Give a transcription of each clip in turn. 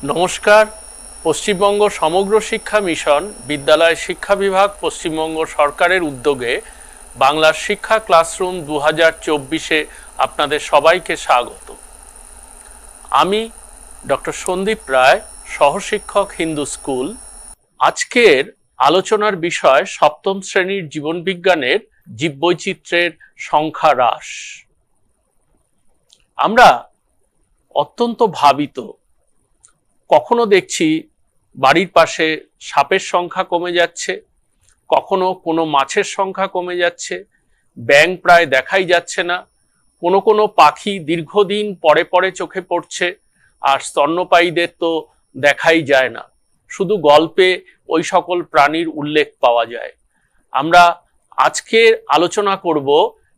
নমস্কার। পশ্চিমবঙ্গ সমগ্র শিক্ষা মিশন বিদ্যালয় শিক্ষা বিভাগ পশ্চিমবঙ্গ সরকারের উদ্যোগে বাংলার শিক্ষা ক্লাসরুম 2024-এ আপনাদের সবাইকে স্বাগত। আমি ডক্টর সন্দীপ রায়, সহশিক্ষক, হিন্দু স্কুল। আজকের আলোচনার বিষয় সপ্তম শ্রেণীর জীবনবিজ্ঞানের জীববৈচিত্র্যের সংখ্যা হ্রাস। আমরা অত্যন্ত ভাবিত, কখনো দেখছি বাড়ির পাশে সাপের সংখ্যা কমে যাচ্ছে, কখনো কোনো মাছের সংখ্যা কমে যাচ্ছে, ব্যাঙ প্রায় দেখাই যাচ্ছে না, কোনো কোনো পাখি দীর্ঘদিন পরে পরে চোখে পড়ছে, আর স্তন্যপায়ীদের তো দেখাই যায় না, শুধু গল্পে ওই সকল প্রাণীর উল্লেখ পাওয়া যায়। আমরা আজকে আলোচনা করব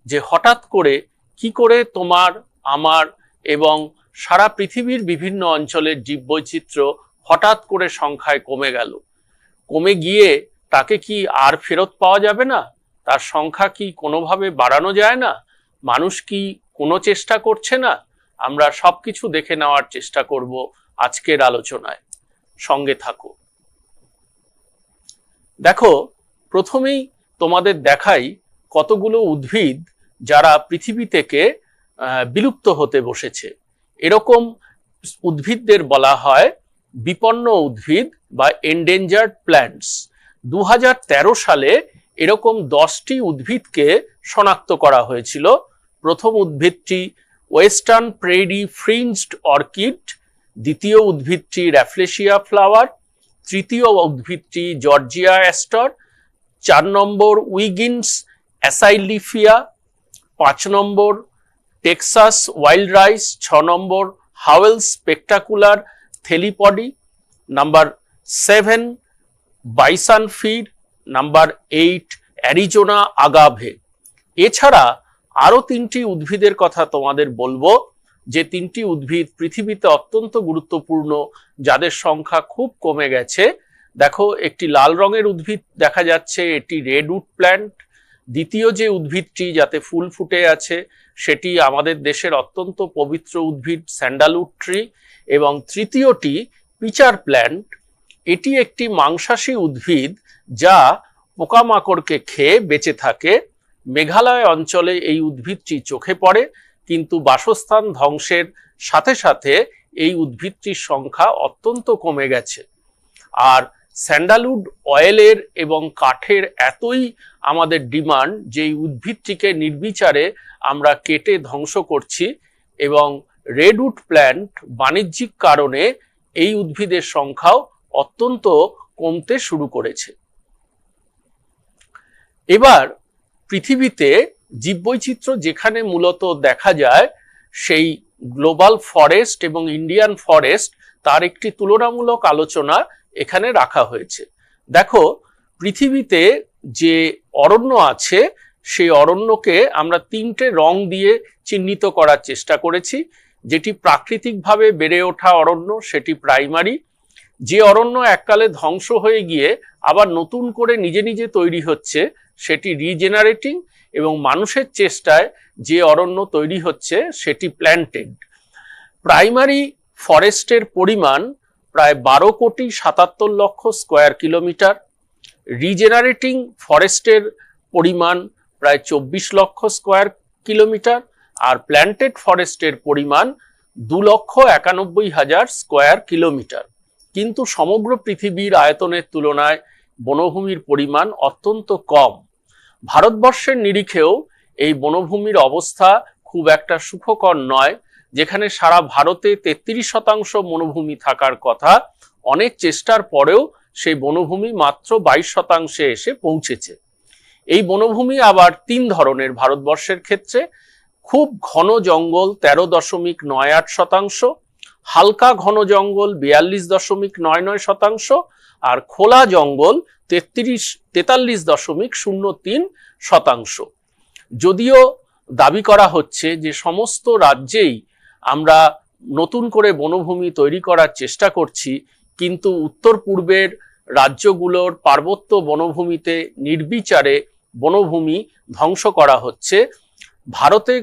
যে হঠাৎ করে কি করে তোমার, আমার এবং সারা পৃথিবীর বিভিন্ন অঞ্চলের জীববৈচিত্র্য হঠাৎ করে সংখ্যায় কমে গেল। কমে গিয়ে তাকে কি আর ফেরত পাওয়া যাবে না? তার সংখ্যা কি কোনোভাবে বাড়ানো যায় না? মানুষ কি কোনো চেষ্টা করছে না? আমরা সবকিছু দেখে নেওয়ার চেষ্টা করব আজকের আলোচনায়। সঙ্গে থাকো। দেখো, প্রথমেই তোমাদের দেখাই কতগুলো উদ্ভিদ যারা পৃথিবী থেকে বিলুপ্ত হতে বসেছে। এরকম উদ্ভিদদের বলা হয় বিপন্ন উদ্ভিদ বা এন্ডেঞ্জার্ড প্ল্যান্টস। 2013 সালে এরকম 10টি উদ্ভিদকে শনাক্ত করা হয়েছিল। প্রথম উদ্ভিদটি ওয়েস্টার্ন প্রেরি ফ্রিঞ্জড অর্কিড, দ্বিতীয় উদ্ভিদটি র্যাফলেশিয়া ফ্লাওয়ার, তৃতীয় উদ্ভিদটি জর্জিয়া অ্যাস্টর, 4 নম্বর উইগিন্স অ্যাসাইলিফিয়া, 5 নম্বর টেক্সাস ওয়াইল্ড রাইস, 6 নম্বর Howell's spectacular thelypody, number 7 bison ফিড, নাম্বার 8 অ্যারিজোনা আগাভে। এছাড়া আরো 3টি উদ্ভিদের কথা তোমাদের বলবো, যে 3টি উদ্ভিদ পৃথিবীতে অত্যন্ত গুরুত্বপূর্ণ, যাদের সংখ্যা খুব কমে গেছে। দেখো, একটি লাল রঙের উদ্ভিদ দেখা যাচ্ছে, এটি রেডউড প্ল্যান্ট। দ্বিতীয় যে উদ্ভিদটি যাতে ফুল ফুটে আছে সেটি আমাদের দেশের অত্যন্ত পবিত্র উদ্ভিদ স্যান্ডালউড ট্রি। এবং তৃতীয়টি পিচার প্ল্যান্ট। এটি একটি মাংসাশী উদ্ভিদ যা পোকামাকড়কে খেয়ে বেঁচে থাকে। মেঘালয় অঞ্চলে এই উদ্ভিদটি চোখে পড়ে, কিন্তু বাসস্থান ধ্বংসের সাথে সাথে এই উদ্ভিদটির সংখ্যা অত্যন্ত কমে গেছে। আর স্যান্ডালউড অয়েলের এবং কাঠের এতই আমাদের ডিমান্ড যে এই উদ্ভিদটিকে নির্বিচারে আমরা কেটে ধ্বংস করছি, এবং রেডউড প্ল্যান্ট বাণিজ্যিক কারণে এই উদ্ভিদের সংখ্যাও অত্যন্ত কমতে শুরু করেছে। এবার পৃথিবীতে জীববৈচিত্র্য যেখানে মূলত দেখা যায়, সেই গ্লোবাল ফরেস্ট এবং ইন্ডিয়ান ফরেস্ট, তার একটি তুলনামূলক আলোচনা এখানে রাখা হয়েছে। দেখো, পৃথিবীতে যে অরণ্য আছে সেই অরণ্যকে আমরা 3টে রং দিয়ে চিহ্নিত করার চেষ্টা করেছি। যেটি প্রাকৃতিকভাবে বেড়ে ওঠা অরণ্য সেটি প্রাইমারি, যে অরণ্য এককালে ধ্বংস হয়ে গিয়ে আবার নতুন করে নিজে নিজে তৈরি হচ্ছে সেটি রিজেনারেটিং, এবং মানুষের চেষ্টায় যে অরণ্য তৈরি হচ্ছে সেটি প্ল্যান্টেড। প্রাইমারি ফরেস্টের পরিমাণ প্রায় 12,77,00,000 স্কোয়ার কিলোমিটার, রিজেনারেটিং ফরেস্টের পরিমাণ প্রায় 24 লক্ষ স্কোয়ার কিলোমিটার, আর প্ল্যান্টেড ফরেস্টের পরিমাণ 2,91,000 স্কোয়ার কিলোমিটার। কিন্তু সমগ্র পৃথিবীর আয়তনের তুলনায় বনভূমির পরিমাণ অত্যন্ত কম। ভারতবর্ষের নিরিখেও এই বনভূমির অবস্থা খুব একটা সুখকর নয়। যেখানে সারা ভারতে 33% বনভূমি থাকার কথা, অনেক চেষ্টার পরেও সেই বনভূমি মাত্র 22% এসে পৌঁছেছে। এই বনভূমি আবার 3 ধরনের ভারতবর্ষের ক্ষেত্রে। খুব ঘন জঙ্গল 13.98%, হালকা ঘন জঙ্গল 42.99%, আর খোলা জঙ্গল 43.03%। যদিও দাবি করা হচ্ছে যে সমস্ত রাজ্যেই আমরা নতুন করে বনভূমি তৈরি করার চেষ্টা করছি, কিন্তু উত্তর পূর্বের রাজ্যগুলোর পার্বত্য বনভূমিতে নির্বিচারে বনভূমি ধ্বংস করা হচ্ছে। ভারতে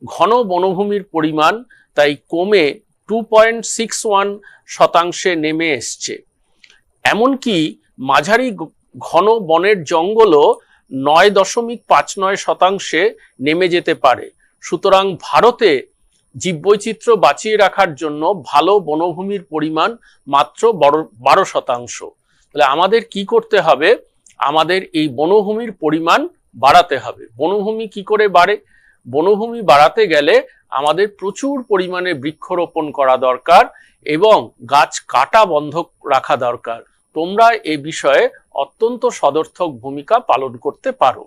ঘন বনভূমির পরিমাণ তাই কমে 2.61% নেমে এসছে। এমনকি মাঝারি ঘন বনের জঙ্গলও 9.59% নেমে যেতে পারে। সুতরাং ভারতে জীববৈচিত্র্য বাঁচিয়ে রাখার জন্য ভালো বনভূমির পরিমাণ মাত্র 12%। তাহলে আমাদের কি করতে হবে? আমাদের এই বনভূমির পরিমাণ বাড়াতে হবে। বনভূমি কি করে বাড়ে? বনভূমি বাড়াতে গেলে আমাদের প্রচুর পরিমাণে বৃক্ষরোপণ করা দরকার এবং গাছ কাটা বন্ধ রাখা দরকার। তোমরা এ বিষয়ে অত্যন্ত সদর্থক ভূমিকা পালন করতে পারো।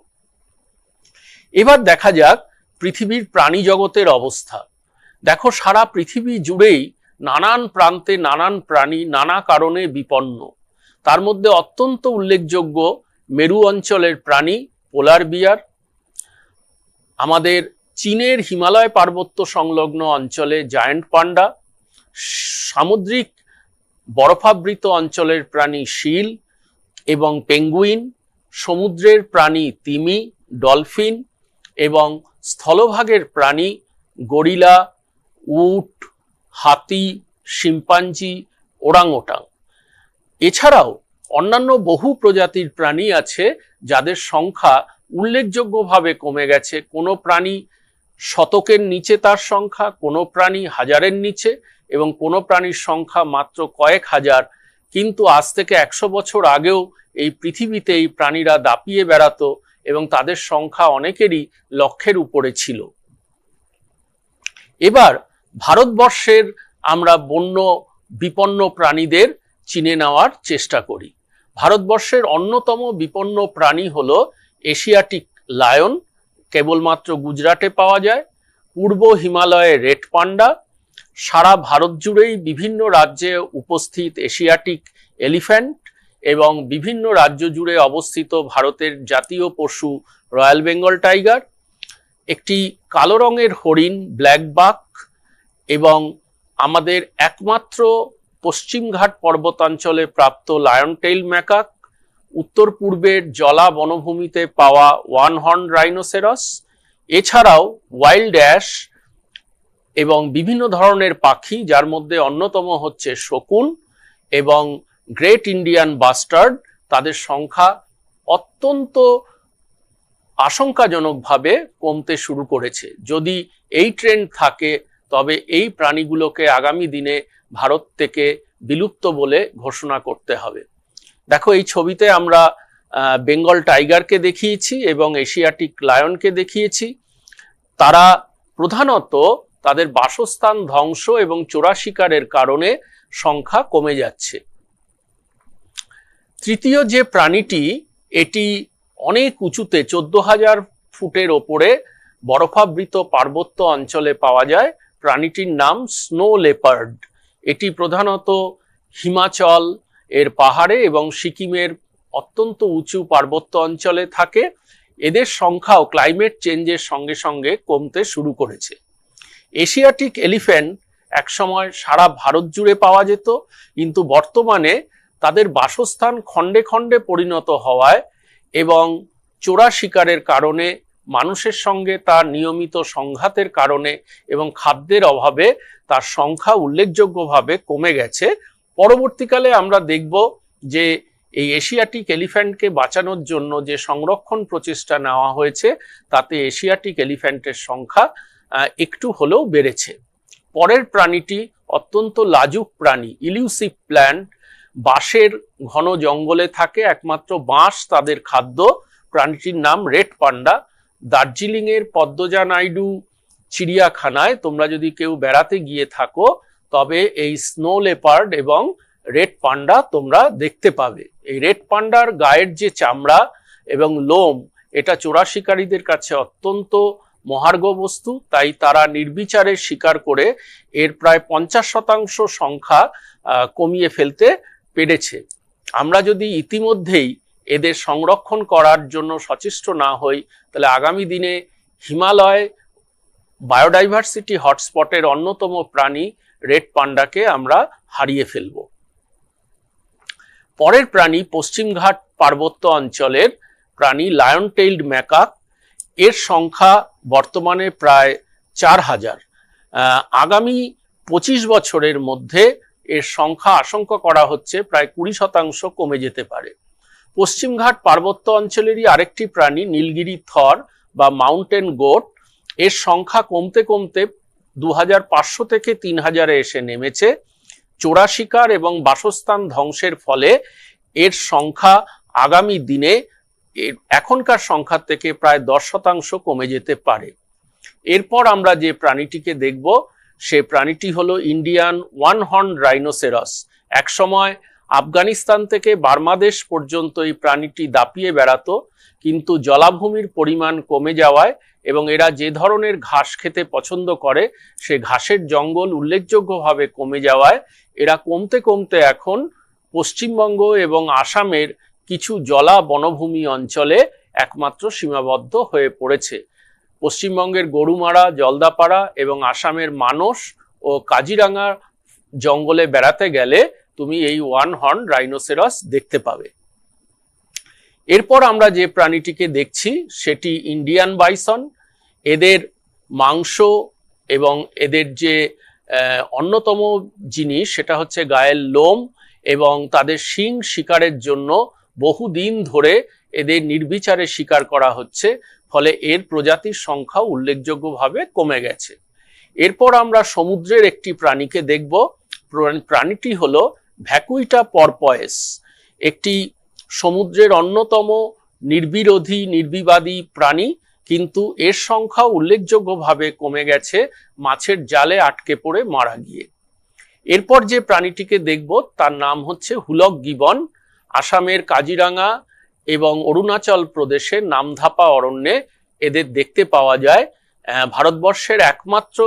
এবার দেখা যাক পৃথিবীর প্রাণী জগতের অবস্থা। দেখো, সারা পৃথিবী জুড়েই নানান প্রান্তে নানান প্রাণী নানা কারণে বিপন্ন। তার মধ্যে অত্যন্ত উল্লেখযোগ্য মেরু অঞ্চলের প্রাণী পোলার বিয়ার, আমাদের চীনের হিমালয় পার্বত্য সংলগ্ন অঞ্চলে জায়ান্ট পান্ডা, সামুদ্রিক বরফাবৃত অঞ্চলের প্রাণী শিল এবং পেঙ্গুইন, সমুদ্রের প্রাণী তিমি, ডলফিন এবং স্থলভাগের প্রাণী গরিলা, উট, হাতি, শিম্পাঞ্জি, ওরাংওটাং। এছাড়াও অন্যান্য বহু প্রজাতির প্রাণী আছে যাদের সংখ্যা উল্লেখযোগ্যভাবে কমে গেছে। কোনো প্রাণী শতকের নিচে তার সংখ্যা, কোনো প্রাণী হাজারের নিচে এবং কোনো প্রাণীর সংখ্যা মাত্র কয়েক হাজার। কিন্তু আজ থেকে 100 বছর আগেও এই পৃথিবীতে এই প্রাণীরা দাপিয়ে বেড়াতো এবং তাদের সংখ্যা অনেকেরই লক্ষের উপরে ছিল। এবার ভারতবর্ষের আমরা বন্য বিপন্ন প্রাণীদের চিনে নেওয়ার চেষ্টা করি। ভারতবর্ষের অন্যতম বিপন্ন প্রাণী হলো এশিয়াটিক লায়ন, কেবলমাত্র গুজরাটে পাওয়া যায়। পূর্ব হিমালয়ে রেড পান্ডা, সারা ভারত জুড়েই বিভিন্ন রাজ্যে উপস্থিত এশিয়াটিক এলিফ্যান্ট এবং বিভিন্ন রাজ্য জুড়ে অবস্থিত ভারতের জাতীয় পশু রয়্যাল বেঙ্গল টাইগার, একটি কালো রঙের হরিণ ব্ল্যাক বাক এবং আমাদের একমাত্র পশ্চিমঘাট পর্বতাঞ্চলে প্রাপ্ত লায়ন টেইল ম্যাকাক, উত্তর পূর্বের জলা বনভূমিতে পাওয়া ওয়ান হর্ন রাইনোসেরাস, এছাড়াও ওয়াইল্ড অ্যাশ এবং বিভিন্ন ধরনের পাখি, যার মধ্যে অন্যতম হচ্ছে শকুন এবং গ্রেট ইন্ডিয়ান বাস্টার্ড। তাদের সংখ্যা অত্যন্ত আশঙ্কাজনকভাবে কমতে শুরু করেছে। যদি এই ট্রেন্ড থাকে তবে এই প্রাণীগুলোকে আগামী দিনে ভারত থেকে বিলুপ্ত বলে ঘোষণা করতে হবে। দেখো, এই ছবিতে আমরা বেঙ্গল টাইগারকে দেখিয়েছি এবং এশিয়াটিক লায়নকে দেখিয়েছি। তারা প্রধানত তাদের বাসস্থান ধ্বংস এবং চোরা শিকারের কারণে সংখ্যা কমে যাচ্ছে। তৃতীয় যে প্রাণীটি, এটি অনেক উঁচুতে 14,000 ফুটের ওপরে বরফাবৃত পার্বত্য অঞ্চলে পাওয়া যায়। প্রাণীটির নাম স্নো লেপার্ড। এটি প্রধানত হিমাচল এর পাহাড়ে এবং সিকিমের অত্যন্ত উঁচু পার্বত্য অঞ্চলে থাকে। এদের সংখ্যাও ক্লাইমেট চেঞ্জের সঙ্গে সঙ্গে কমতে শুরু করেছে। এশিয়াটিক এলিফ্যান্ট একসময় সারা ভারত জুড়ে পাওয়া যেত, কিন্তু বর্তমানে তাদের বাসস্থান খণ্ডে খণ্ডে পরিণত হওয়ায় এবং চোরা শিকারের কারণে, মানুষের সঙ্গে তার নিয়মিত সংঘাতের কারণে এবং খাদ্যের অভাবে তার সংখ্যা উল্লেখযোগ্যভাবে কমে গেছে। পরবর্তীকালে আমরা দেখব যে এই এশিয়াটিক এলিফ্যান্টকে বাঁচানোর জন্য যে সংরক্ষণ প্রচেষ্টা নেওয়া হয়েছে তাতে এশিয়াটিক এলিফ্যান্টের সংখ্যা একটু হলেও বেড়েছে। পরের প্রাণীটি অত্যন্ত লাজুক প্রাণী, ইলিউসিভ প্ল্যান্ট। বাঁশের ঘন জঙ্গলে থাকে, একমাত্র বাঁশ তাদের খাদ্য। প্রাণীটির নাম রেড পান্ডা। দার্জিলিং এর পদ্মজা নাইডু চিড়িয়াখানায় তোমরা যদি কেউ বেড়াতে গিয়ে থাকো তবে এই স্নো লেপার্ড এবং রেড পান্ডা তোমরা দেখতে পাবে। এই রেড পান্ডার গায়ের যে চামড়া এবং লোম, এটা চোরা শিকারীদের কাছে অত্যন্ত মহার্ঘ বস্তু, তাই তারা নির্বিচারে শিকার করে এর প্রায় 50% সংখ্যা কমিয়ে ফেলতে পেরেছে। আমরা যদি ইতিমধ্যেই এদের সংরক্ষণ করার জন্য সচেষ্ট না হই তাহলে আগামী দিনে হিমালয় বায়োডাইভার্সিটি হটস্পটের অন্যতম প্রাণী রেড পান্ডাকে আমরা হারিয়ে ফেলব। পরের প্রাণী পশ্চিমঘাট পার্বত্য অঞ্চলের প্রাণী লায়ন টেইলড ম্যাকাক। এর সংখ্যা বর্তমানে প্রায় 4,000। আগামী 25 বছরের মধ্যে এর সংখ্যা আশঙ্কা করা হচ্ছে প্রায় 20% কমে যেতে পারে। পশ্চিমঘাট পার্বত্য অঞ্চলেরই আরেকটি প্রাণী নীলগিরি থর বা মাউন্টেন গোট, এর সংখ্যা কমতে কমতে 2500 থেকে 3000-এ এসে নেমেছে। চোরা শিকার এবং বাসস্থান ধ্বংসের ফলে এর সংখ্যা আগামী দিনে এখনকার সংখ্যা থেকে প্রায় 10% কমে যেতে পারে। এরপর আমরা যে প্রাণীটিকে দেখব সে প্রাণীটি হলো ইন্ডিয়ান ওয়ান হর্ন রাইনোসেরাস। একসময় আফগানিস্তান থেকে বার্মাদেশ পর্যন্ত এই প্রাণীটি দাপিয়ে বেড়াতো, কিন্তু জলাভূমির পরিমাণ কমে যাওয়ায় এবং এরা যে ধরনের ঘাস খেতে পছন্দ করে সে ঘাসের জঙ্গল উল্লেখযোগ্যভাবে কমে যাওয়ায় এরা কমতে কমতে এখন পশ্চিমবঙ্গ এবং আসামের কিছু জলা বনভূমি অঞ্চলে একমাত্র সীমাবদ্ধ হয়ে পড়েছে। পশ্চিমবঙ্গের গরুমারা, জলদাপাড়া এবং আসামের মানস ও কাজিরাঙ্গা জঙ্গলে বেড়াতে গেলে তুমি এই ওয়ান হর্ন রাইনোসেরাস দেখতে পাবে। এরপর আমরা যে প্রাণীটিকে দেখছি সেটি ইন্ডিয়ান বাইসন। এদের মাংস এবং এদের যে অন্যতম জিনিস সেটা হচ্ছে গায়ের লোম, এবং তাদের শিং শিকারের জন্য বহুদিন ধরে এদের নির্বিচারে শিকার করা হচ্ছে, ফলে এর প্রজাতির সংখ্যা উল্লেখযোগ্যভাবে কমে গেছে। এরপর আমরা সমুদ্রের একটি প্রাণীকে দেখব। প্রাণীটি হলো ভ্যাকুইটা পরপয়েস, একটি সমুদ্রের অন্যতম নির্বিরোধী নির্বিবাদী প্রাণী, কিন্তু এর সংখ্যা উল্লেখযোগ্যভাবে কমে গেছে মাছের জালে আটকে পড়ে মারা গিয়ে। এরপর যে প্রাণীটিকে দেখব তার নাম হচ্ছে হুলক গিবন। আসামের কাজিরাঙ্গা এবং অরুণাচল প্রদেশের নামধাপা অরণ্যে এদের দেখতে পাওয়া যায়। ভারতবর্ষের একমাত্র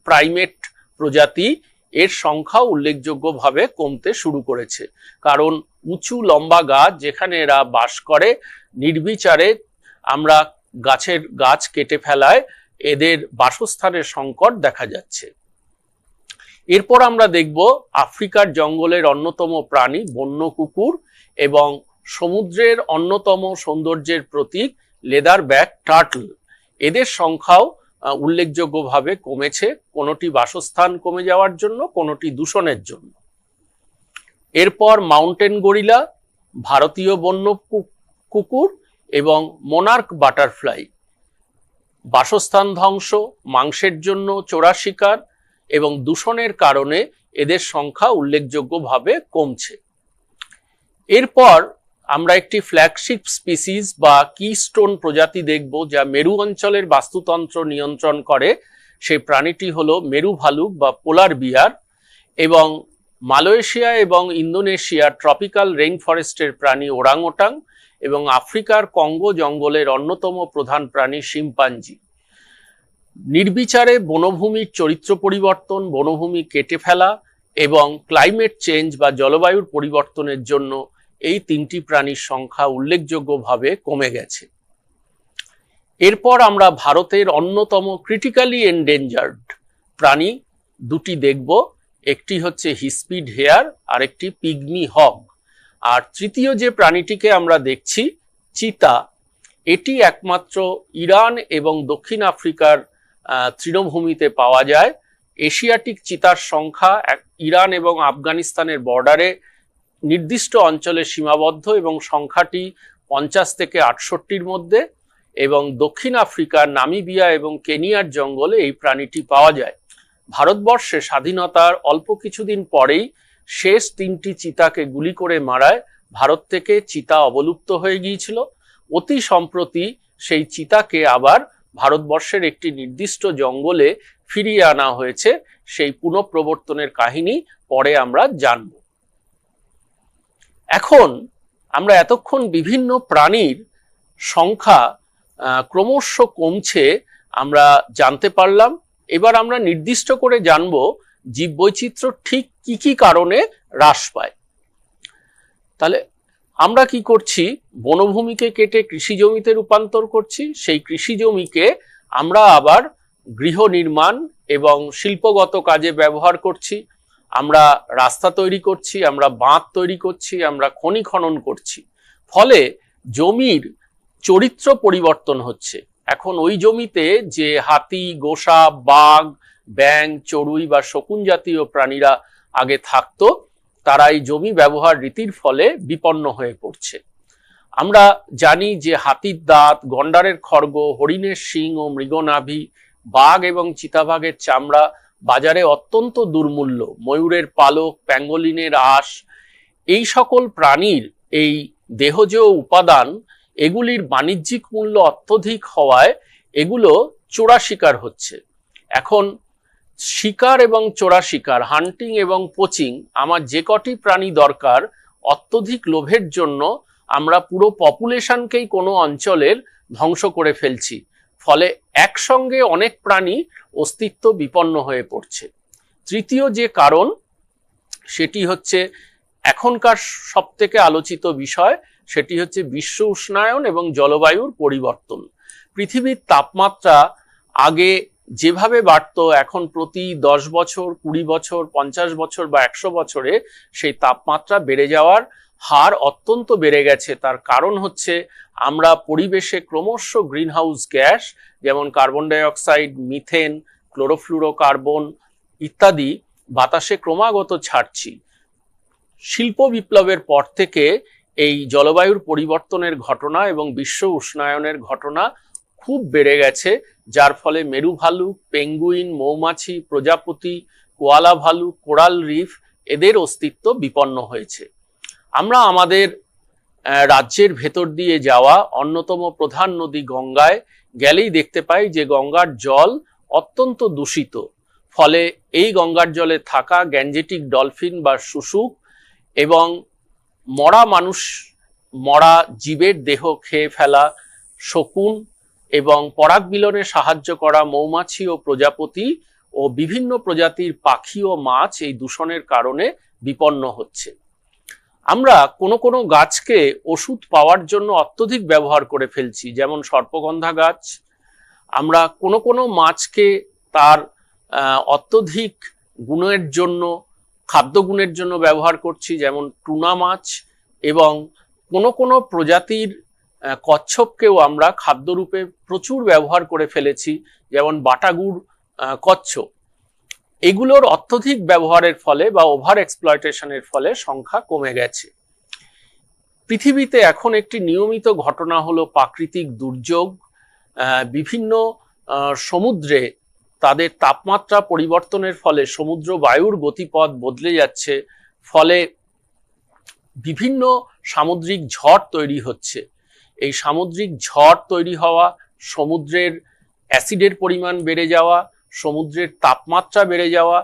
প্রাইমেট প্রজাতি, এর সংখ্যা উল্লেখযোগ্যভাবে কমতে শুরু করেছে, কারণ উঁচু লম্বা গাছ যেখানে এরা বাস করে নির্বিচারে আমরা গাছ কেটে ফেলায় এদের বাসস্থানের সংকট দেখা যাচ্ছে। এরপর আমরা দেখব আফ্রিকার জঙ্গলের অন্যতম প্রাণী বন্য কুকুর এবং সমুদ্রের অন্যতম সৌন্দর্যের প্রতীক লেদার ব্যাক টার্টল। এদের সংখ্যাও উল্লেখযোগ্যভাবে কমেছে, কোনোটি বাসস্থান কমে যাওয়ার জন্য, কোনোটি দূষণের জন্য। এরপর মাউন্টেন গরিলা, ভারতীয় বন্য কুকুর এবং মোনার্ক বাটারফ্লাই। বাসস্থান ধ্বংস, মাংসের জন্য চোরা শিকার এবং দূষণের কারণে এদের সংখ্যা উল্লেখযোগ্যভাবে কমছে। এরপর আমরা একটি ফ্ল্যাগশিপ স্পিসিস বা কিস্টোন প্রজাতি দেখব যা মেরু অঞ্চলের বাস্তুতন্ত্র নিয়ন্ত্রণ করে। সেই প্রাণীটি হলো মেরু ভালুক বা পোলার বিয়ার, এবং মালয়েশিয়া এবং ইন্দোনেশিয়ার ট্রপিক্যাল রেইন ফরেস্টের প্রাণী ওরাংওটাং এবং আফ্রিকার কঙ্গো জঙ্গলের অন্যতম প্রধান প্রাণী শিম্পাঞ্জি। নির্বিচারে বনভূমির চরিত্র পরিবর্তন, বনভূমি কেটে ফেলা এবং ক্লাইমেট চেঞ্জ বা জলবায়ুর পরিবর্তনের জন্য এই তিনটি প্রাণীর সংখ্যা উল্লেখযোগ্যভাবে কমে গেছে। এরপর আমরা ভারতের অন্যতম ক্রিটিক্যালি এন্ডেঞ্জার্ড প্রাণী দুটি দেখব। একটি হচ্ছে হিসপিড হেয়ার আর একটি পিগমি হগ। আর তৃতীয় যে প্রাণীটিকে আমরা দেখছি চিতা, এটি একমাত্র ইরান এবং দক্ষিণ আফ্রিকার তৃণভূমিতে পাওয়া যায়। এশিয়াটিক চিতার সংখ্যা ইরান এবং আফগানিস্তানের বর্ডারে নির্দিষ্ট অঞ্চলে সীমাবদ্ধ এবং সংখ্যাটি 50 থেকে 68-র মধ্যে, এবং দক্ষিণ আফ্রিকার নামিবিয়া এবং কেনিয়ার জঙ্গলে এই প্রাণীটি পাওয়া যায়। ভারতবর্ষে স্বাধীনতার অল্প কিছুদিন পরেই শেষ 3টি চিতাকে গুলি করে মারায় ভারত থেকে চিতা অবলুপ্ত হয়ে গিয়েছিল। অতি সম্প্রতি সেই চিতাকে আবার ভারতবর্ষের একটি নির্দিষ্ট জঙ্গলে ফিরিয়ে আনা হয়েছে। সেই পুনঃপ্রবর্তনের কাহিনী পরে আমরা জানব। এখন আমরা এতক্ষণ বিভিন্ন প্রাণীর সংখ্যা ক্রমশ কমছে আমরা জানতে পারলাম। এবার আমরা নির্দিষ্ট করে জানব জীববৈচিত্র্য ঠিক কি কি কারণে হ্রাস পায়। তাহলে আমরা কি করছি, বনভূমিকে কেটে কৃষি জমিতে রূপান্তর করছি। সেই কৃষি জমিকে আমরা আবার গৃহ নির্মাণ এবং শিল্পগত কাজে ব্যবহার করছি। আমরা রাস্তা তৈরি করছি, আমরা বাঁধ তৈরি করছি, আমরা খনি খনন করছি। ফলে জমির চরিত্র পরিবর্তন হচ্ছে। এখন ওই জমিতে যে হাতি, গোসা, বাঘ ব্যাঙ, চড়ুই বা শকুন জাতীয় প্রাণীরা আগে থাকতো, তারা এই জমি ব্যবহার রীতির ফলে বিপন্ন হয়ে পড়ছে। আমরা জানি যে হাতির দাঁত, গন্ডারের খড়গ, হরিণের শিং ও মৃগনাভি, বাঘ এবং চিতাবাঘের চামড়া বাজারে অত্যন্ত দুর্মূল্য। ময়ূরের পালক, প্যাঙ্গোলিনের আঁশ, এই সকল প্রাণীর এই দেহজ উপাদান, এগুলির বাণিজ্যিক মূল্য অত্যধিক হওয়ায় এগুলো চোরা শিকার হচ্ছে। এখন শিকার এবং চোরা শিকার, হান্টিং এবং পোচিং, আমার যে কটি প্রাণী দরকার, অত্যধিক লোভের জন্য আমরা পুরো পপুলেশনকেই কোনো অঞ্চলের ধ্বংস করে ফেলছি। ফলে একসঙ্গে অনেক প্রাণী অস্তিত্ব বিপন্ন হয়ে পড়ছে। তৃতীয় যে কারণ, সেটি হচ্ছে এখনকার সবথেকে আলোচিত বিষয়, সেটি হচ্ছে বিশ্ব উষ্ণায়ন এবং জলবায়ুর পরিবর্তন। পৃথিবীর তাপমাত্রা আগে যেভাবে বাড়তো, এখন প্রতি 10 বছর, 20 বছর, 50 বছর বা 100 বছরে সেই তাপমাত্রা বেড়ে যাওয়ার হার অত্যন্ত বেড়ে গেছে। তার কারণ হচ্ছে আমরা পরিবেশে ক্রমশ গ্রিনহাউস গ্যাস যেমন carbon die oxide, methane, chlorofluorocarbon ইত্যাদি বাতাসে ক্রমাগত ছাড়ছি। শিল্প বিপ্লবের পর থেকে এই জলবায়ুর পরিবর্তনের ঘটনা এবং বিশ্ব উষ্ণায়নের ঘটনা খুব বেড়ে গেছে, যার ফলে মেরু ভালুক, পেঙ্গুইন, মৌমাছি, প্রজাপতি, কোয়ালা ভালুক, কোরাল রিফ এদের অস্তিত্ব বিপন্ন হয়েছে। আমরা আমাদের রাজ্যের ভেতর দিয়ে যাওয়া অন্যতম প্রধান নদী গঙ্গায় গেলেই দেখতে পাই যে গঙ্গার জল অত্যন্ত দূষিত। ফলে এই গঙ্গার জলে থাকা গ্যাঞ্জেটিক ডলফিন বা শুশুক এবং মরা জীবের দেহ খেয়ে ফেলা শকুন এবং পরাগ মিলনে সাহায্য করা মৌমাছি ও প্রজাপতি ও বিভিন্ন প্রজাতির পাখি ও মাছ এই দূষণের কারণে বিপন্ন হচ্ছে। আমরা কোনো কোনো গাছকে ওষুধ পাওয়ার জন্য অত্যধিক ব্যবহার করে ফেলছি, যেমন সর্পগন্ধা গাছ। আমরা কোনো কোনো মাছকে তার অত্যধিক গুণের জন্য, খাদ্য গুণের জন্য ব্যবহার করছি, যেমন টুনা মাছ, এবং কোনো কোনো প্রজাতির কচ্ছপকেও আমরা খাদ্যরূপে প্রচুর ব্যবহার করে ফেলেছি, যেমন বাটাগুড় কচ্ছপ। এগুলোর অত্যধিক ব্যবহারের ফলে বা ওভার এক্সপ্লয়টেশনের ফলে সংখ্যা কমে গেছে। পৃথিবীতে এখন একটি নিয়মিত ঘটনা হলো প্রাকৃতিক দুর্যোগ। বিভিন্ন সমুদ্রে তাদের তাপমাত্রা পরিবর্তনের ফলে সমুদ্র বায়ুর গতিপথ বদলে যাচ্ছে, ফলে বিভিন্ন সামুদ্রিক ঝড় তৈরি হচ্ছে। এই সামুদ্রিক ঝড় তৈরি হওয়া, সমুদ্রের অ্যাসিডের পরিমাণ বেড়ে যাওয়া, সমুদ্রের তাপমাত্রা বেড়ে যাওয়া,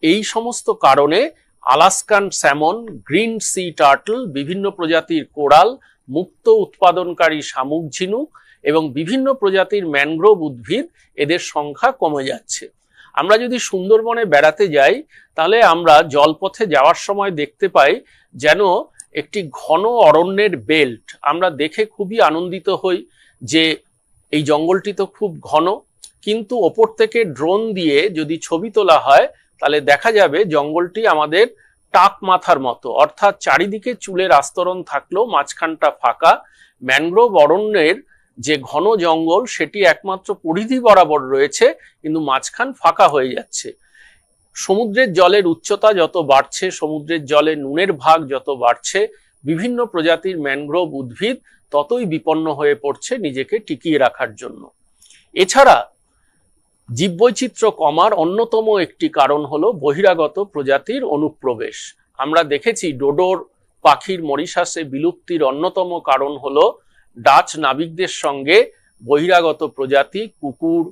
এই সমস্ত কারণে Alaskan salmon, green C turtle, বিভিন্ন প্রজাতির কোরাল, মুক্ত উৎপাদনকারী শামুক ঝিনুক এবং বিভিন্ন প্রজাতির ম্যানগ্রোভ উদ্ভিদ, এদের সংখ্যা কমে যাচ্ছে। আমরা যদি সুন্দরবনে বেড়াতে যাই, তাহলে আমরা জলপথে যাওয়ার সময় দেখতে পাই যেন একটি ঘন অরণ্যের বেল্ট। আমরা দেখে খুবই আনন্দিত হই যে এই জঙ্গলটি তো খুব ঘন, কিন্তু ওপর থেকে ড্রোন দিয়ে যদি ছবি তোলা হয় তাহলে দেখা যাবে জঙ্গলটি আমাদের টাক মাথার মতো, অর্থাৎ চারিদিকে চুলের আস্তরণ থাকলেও মাঝখানটা ফাঁকা। ম্যানগ্রোভ অরণ্যের যে ঘন জঙ্গল, সেটি একমাত্র পরিধি বরাবর রয়েছে, কিন্তু মাঝখান ফাঁকা হয়ে যাচ্ছে। সমুদ্রের জলের উচ্চতা যত বাড়ছে, সমুদ্রের জলে নুনের ভাগ যত বাড়ছে, বিভিন্ন প্রজাতির ম্যানগ্রোভ উদ্ভিদ ততই বিপন্ন হয়ে পড়ছে নিজেকে টিকিয়ে রাখার জন্য। এছাড়া জীববৈচিত্র্য কমার অন্যতম একটি কারণ হলো বহিরাগত প্রজাতির অনুপ্রবেশ। আমরা দেখেছি ডোডোর পাখির মরিশাসে বিলুপ্তির অন্যতম কারণ হলো ডাচ নাবিকদের সঙ্গে বহিরাগত প্রজাতি কুকুর,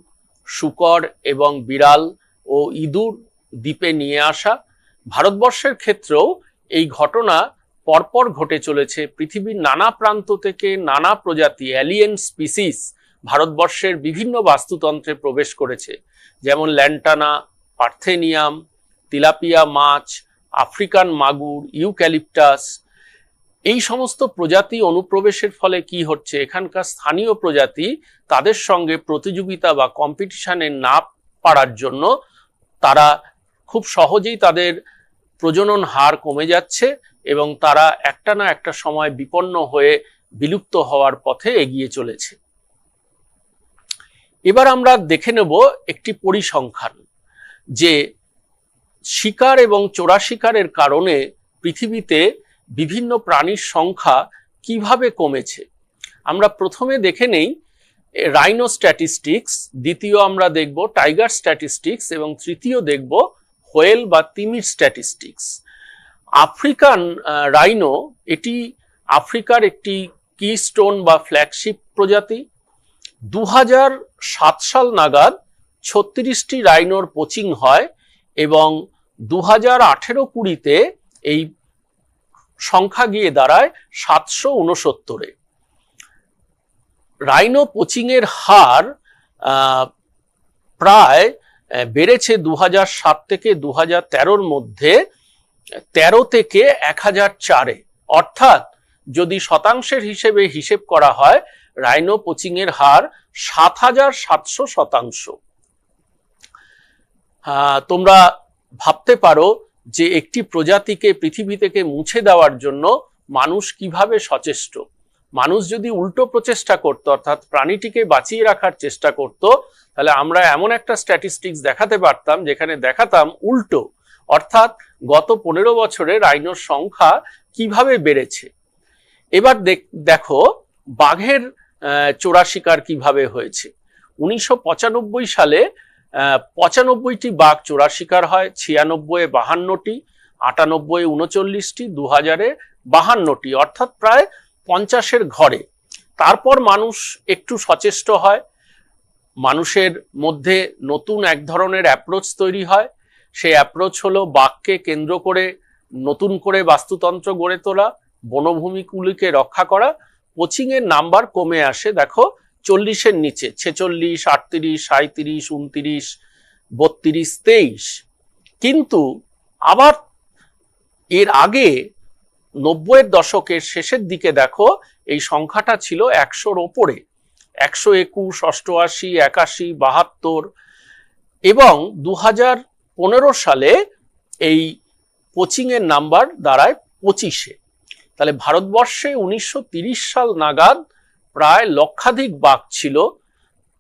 শূকর এবং বিড়াল ও ইঁদুর দ্বীপে নিয়ে আসা। ভারতবর্ষের ক্ষেত্রেও এই ঘটনা পরপর ঘটে চলেছে। পৃথিবীর নানা প্রান্ত থেকে নানা প্রজাতি, অ্যালিয়েন স্পিসিস ভারতবর্ষের বিভিন্ন বাস্তুতন্ত্রে প্রবেশ করেছে, যেমন ল্যান্টানা, পার্থেনিয়াম, তিলাপিয়া মাছ, আফ্রিকান মাগুর, ইউক্যালিপটাস। এই সমস্ত প্রজাতি অনুপ্রবেশের ফলে কি হচ্ছে, এখানকার স্থানীয় প্রজাতি তাদের সঙ্গে প্রতিযোগিতা বা কম্পিটিশনে না পারার জন্য তারা খুব সহজেই তাদের প্রজনন হার কমে যাচ্ছে এবং তারা একটা না একটা সময় বিপন্ন হয়ে বিলুপ্ত হওয়ার পথে এগিয়ে চলেছে। এবার আমরা দেখে নেব একটি পরিসংখ্যান। যে শিকার এবং চোরা শিকারের কারণে পৃথিবীতে বিভিন্ন প্রাণীর সংখ্যা কিভাবে কমেছে। আমরা প্রথমে দেখে নেই রাইনো স্ট্যাটিস্টিক্স, দ্বিতীয় আমরা দেখব টাইগার স্ট্যাটিস্টিক্স এবং তৃতীয় দেখব হোয়েল বা তিমির স্ট্যাটিস্টিক্স। আফ্রিকান রাইনো, এটি আফ্রিকার একটি কিস্টোন বা ফ্ল্যাগশিপ প্রজাতি। 2007 সাল নাগাদ 36টি রাইনোর পোচিং হয় এবং 2018-20 এই সংখ্যা গিয়ে দাঁড়ায় 769-এ। রাইনো পোচিং এর হার প্রায় বেড়েছে 2007 থেকে 2013-র মধ্যে 13 থেকে 1004-এ, অর্থাৎ যদি শতাংশের হিসেব করা হয় রাইনো পোচিং এর হার 7700%। তোমরা ভাবতে পারো যে একটি প্রজাতিকে পৃথিবী থেকে মুছে দেওয়ার জন্য মানুষ কিভাবে সচেষ্ট। মানুষ যদি উল্টো প্রচেষ্টা করত, অর্থাৎ প্রাণীটিকে বাঁচিয়ে রাখার চেষ্টা করত, তাহলে আমরা এমন একটা স্ট্যাটিস্টিক্স দেখাতে পারতাম যেখানে দেখাতাম উল্টো, অর্থাৎ গত 15 বছরে রাইনোর সংখ্যা কিভাবে বেড়েছে। এবার দেখো বাঘের চোরা শিকার কিভাবে হয়েছে। 1995 সালে 95টি বাঘ চোরা শিকার হয়, 96-এ 52টি, 98-এ 39টি, 2000-এ 52টি, অর্থাৎ প্রায় 50-এর ঘরে। তারপর মানুষ একটু সচেষ্ট হয়, মানুষের মধ্যে নতুন এক ধরনের অ্যাপ্রোচ তৈরি হয়। সেই অ্যাপ্রোচ হলো বাঘকে কেন্দ্র করে নতুন করে বাস্তুতন্ত্র গড়ে তোলা, বনভূমিগুলিকে রক্ষা করা। পোচিং এর নাম্বার কমে আসে, দেখো 40-এর নিচে, 46, 38, 37, 29, 32, 23। কিন্তু আবার এর আগে 90-এর দশকের শেষের দিকে দেখো এই সংখ্যাটা ছিল 100-র ওপরে, 121, 88, 81, 72, এবং 2015 সালে এই পোচিং এর নাম্বার দাঁড়ায় 25-এ। তাহলে ভারতবর্ষে 1930 সাল নাগাদ প্রায় লক্ষাধিক বাঘ ছিল,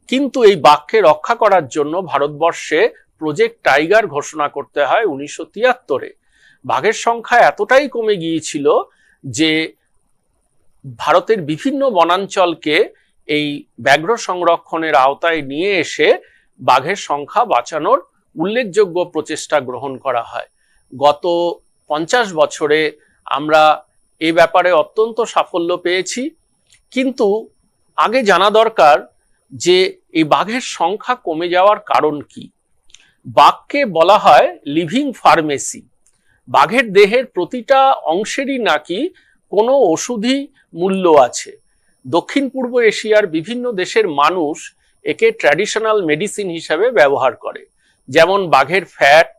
কিন্তু এই বাঘকে রক্ষা করার জন্য ভারতবর্ষে প্রজেক্ট টাইগার ঘোষণা করতে হয় 1973-এ। বাঘের সংখ্যা এতটাই কমে গিয়েছিল যে ভারতের বিভিন্ন বনাঞ্চলকে এই ব্যাঘ্র সংরক্ষণের আওতায় নিয়ে এসে বাঘের সংখ্যা বাঁচানোর উল্লেখযোগ্য প্রচেষ্টা গ্রহণ করা হয়। গত 50 বছরে আমরা এ ব্যাপারে অত্যন্ত সাফল্য পেয়েছি, কিন্তু আগে জানা দরকার যে এই বাঘের সংখ্যা কমে যাওয়ার কারণ কি। বাঘকে বলা হয় লিভিং ফার্মেসি। বাঘের দেহের প্রতিটা অংশেরই নাকি কোনো ওষুধি মূল্য আছে। দক্ষিণ পূর্ব এশিয়ার বিভিন্ন দেশের মানুষ একে ট্র্যাডিশনাল মেডিসিন হিসাবে ব্যবহার করে, যেমন বাঘের ফ্যাট,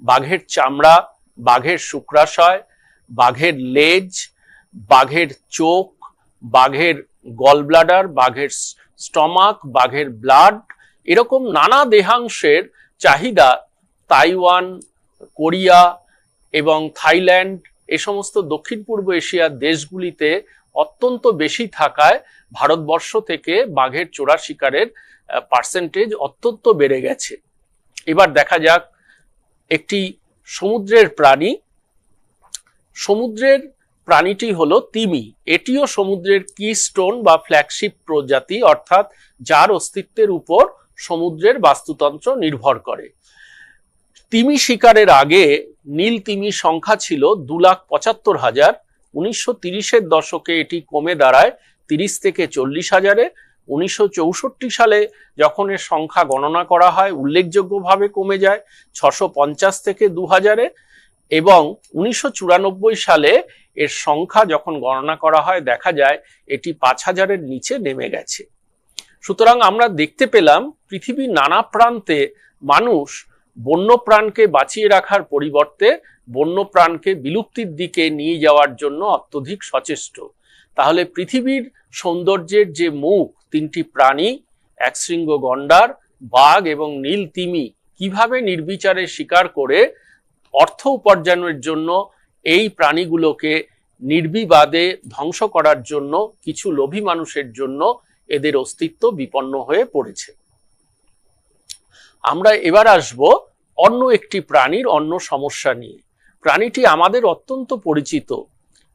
বাঘের চামড়া, বাঘের শুক্রাশয়, বাঘের লেজ, বাঘের চোখ, বাঘের গলব্লাডার, বাঘের স্টমাক, বাঘের ব্লাড, এরকম নানা দেহাংশের চাহিদা তাইওয়ান, কোরিয়া এবং থাইল্যান্ড, এ সমস্ত দক্ষিণ পূর্ব এশিয়ার দেশগুলিতে অত্যন্ত বেশি থাকায় ভারতবর্ষ থেকে বাঘের চোরা শিকারের পার্সেন্টেজ অত্যন্ত বেড়ে গেছে। এবার দেখা যাক একটি সমুদ্রের প্রাণী। সমুদ্রের প্রাণীটি হলো তিমি। এটিও সমুদ্রের কিস্টোন বা ফ্ল্যাগশিপ প্রজাতি, অর্থাৎ যার অস্তিত্বের উপর সমুদ্রের বাস্তুতন্ত্র নির্ভর করে। তিমি শিকারের আগে নীল তিমির সংখ্যা ছিল 2,75,000। 1930-এর দশকে এটি কমে দাঁড়ায় 30 থেকে 40,000-এ। 1964 সালে যখন এর সংখ্যা গণনা করা হয় উল্লেখযোগ্যভাবে কমে যায় 650 থেকে 2,000-এ, এবং 1994 সালে এর সংখ্যা যখন গণনা করা হয় দেখা যায় এটি 5,000-এর নিচে নেমে গেছে। সুতরাং আমরা দেখতে পেলাম পৃথিবীর নানা প্রান্তে মানুষ বন্যপ্রাণকে বাঁচিয়ে রাখার পরিবর্তে বন্যপ্রাণকে বিলুপ্তির দিকে নিয়ে যাওয়ার জন্য অত্যধিক সচেষ্ট। তাহলে পৃথিবীর সৌন্দর্যের যে মুখ, 3টি প্রাণী, একশৃঙ্গ গন্ডার, বাঘ এবং নীল তিমি কিভাবে নির্বিচারে শিকার করে অর্থ উপার্জনের জন্য এই প্রাণীগুলোকে নির্বিবাদে ধ্বংস করার জন্য কিছু লোভী মানুষের জন্য এদের অস্তিত্ব বিপন্ন হয়ে পড়েছে। আমরা এবার আসব অন্য একটি প্রাণীর অন্য সমস্যা নিয়ে। প্রাণীটি আমাদের অত্যন্ত পরিচিত।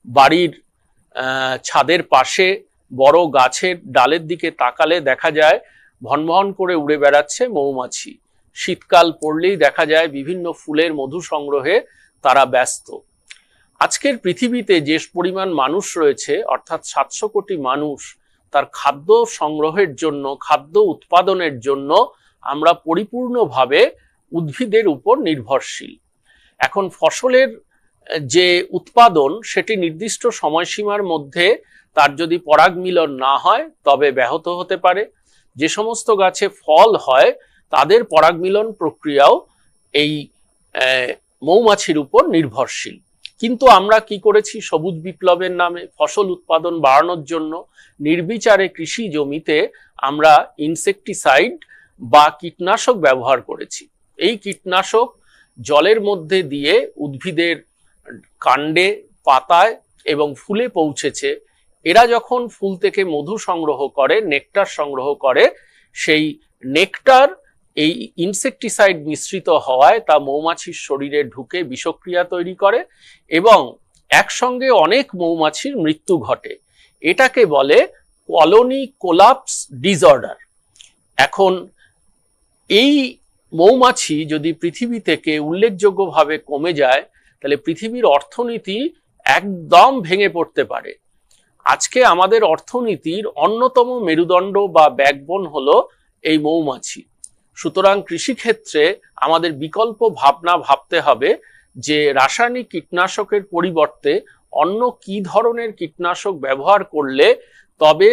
বাড়ির ছাদের পাশে বড় গাছের ডালের দিকে তাকালে দেখা যায় ভনভন করে উড়ে বেড়াচ্ছে মৌমাছি। শীতকাল পড়লেই দেখা যায় বিভিন্ন ফুলের মধু সংগ্রহে তারা ব্যস্ত। আজকের পৃথিবীতে যে পরিমাণ মানুষ রয়েছে, অর্থাৎ 700 কোটি মানুষ, তার খাদ্য সংগ্রহের জন্য, খাদ্য উৎপাদনের জন্য আমরা পরিপূর্ণভাবে উদ্ভিদের উপর নির্ভরশীল। এখন ফসলের যে উৎপাদন সেটি নির্দিষ্ট সময়সীমার মধ্যে তার যদি পরাগ মিলন না হয় তবে ব্যাহত হতে পারে। যে সমস্ত গাছে ফল হয় তাদের পরাগ মিলন প্রক্রিয়াও এই মৌমাছির উপর নির্ভরশীল। কিন্তু আমরা কি করেছি? সবুজ বিপ্লবের নামে ফসল উৎপাদন বাড়ানোর জন্য নির্বিচারে কৃষি জমিতে আমরা ইনসেকটিসাইড বা কীটনাশক ব্যবহার করেছি। এই কীটনাশক জলের মধ্যে দিয়ে উদ্ভিদের কাণ্ডে, পাতায় এবং ফুলে পৌঁছেছে। এরা যখন ফুল থেকে মধু সংগ্রহ করে, নেকটার সংগ্রহ করে, সেই নেকটার এই ইনসেকটিসাইড মিশ্রিত হওয়ায় তা মৌমাছির শরীরে ঢুকে বিষক্রিয়া তৈরি করে এবং একসঙ্গে অনেক মৌমাছির মৃত্যু ঘটে। এটাকে বলে কলোনি কোলাপস ডিসঅর্ডার। এখন এই মৌমাছি যদি পৃথিবী থেকে উল্লেখযোগ্যভাবে কমে যায় তাহলে পৃথিবীর অর্থনীতি একদম ভেঙে পড়তে পারে। আজকে আমাদের অর্থনীতির অন্যতম মেরুদণ্ড বা ব্যাকবোন হলো এই মৌমাছি। সুতরাং কৃষিক্ষেত্রে আমাদের বিকল্প ভাবনা ভাবতে হবে যে রাসায়নিক কীটনাশকের পরিবর্তে অন্য কি ধরনের কীটনাশক ব্যবহার করলে তবে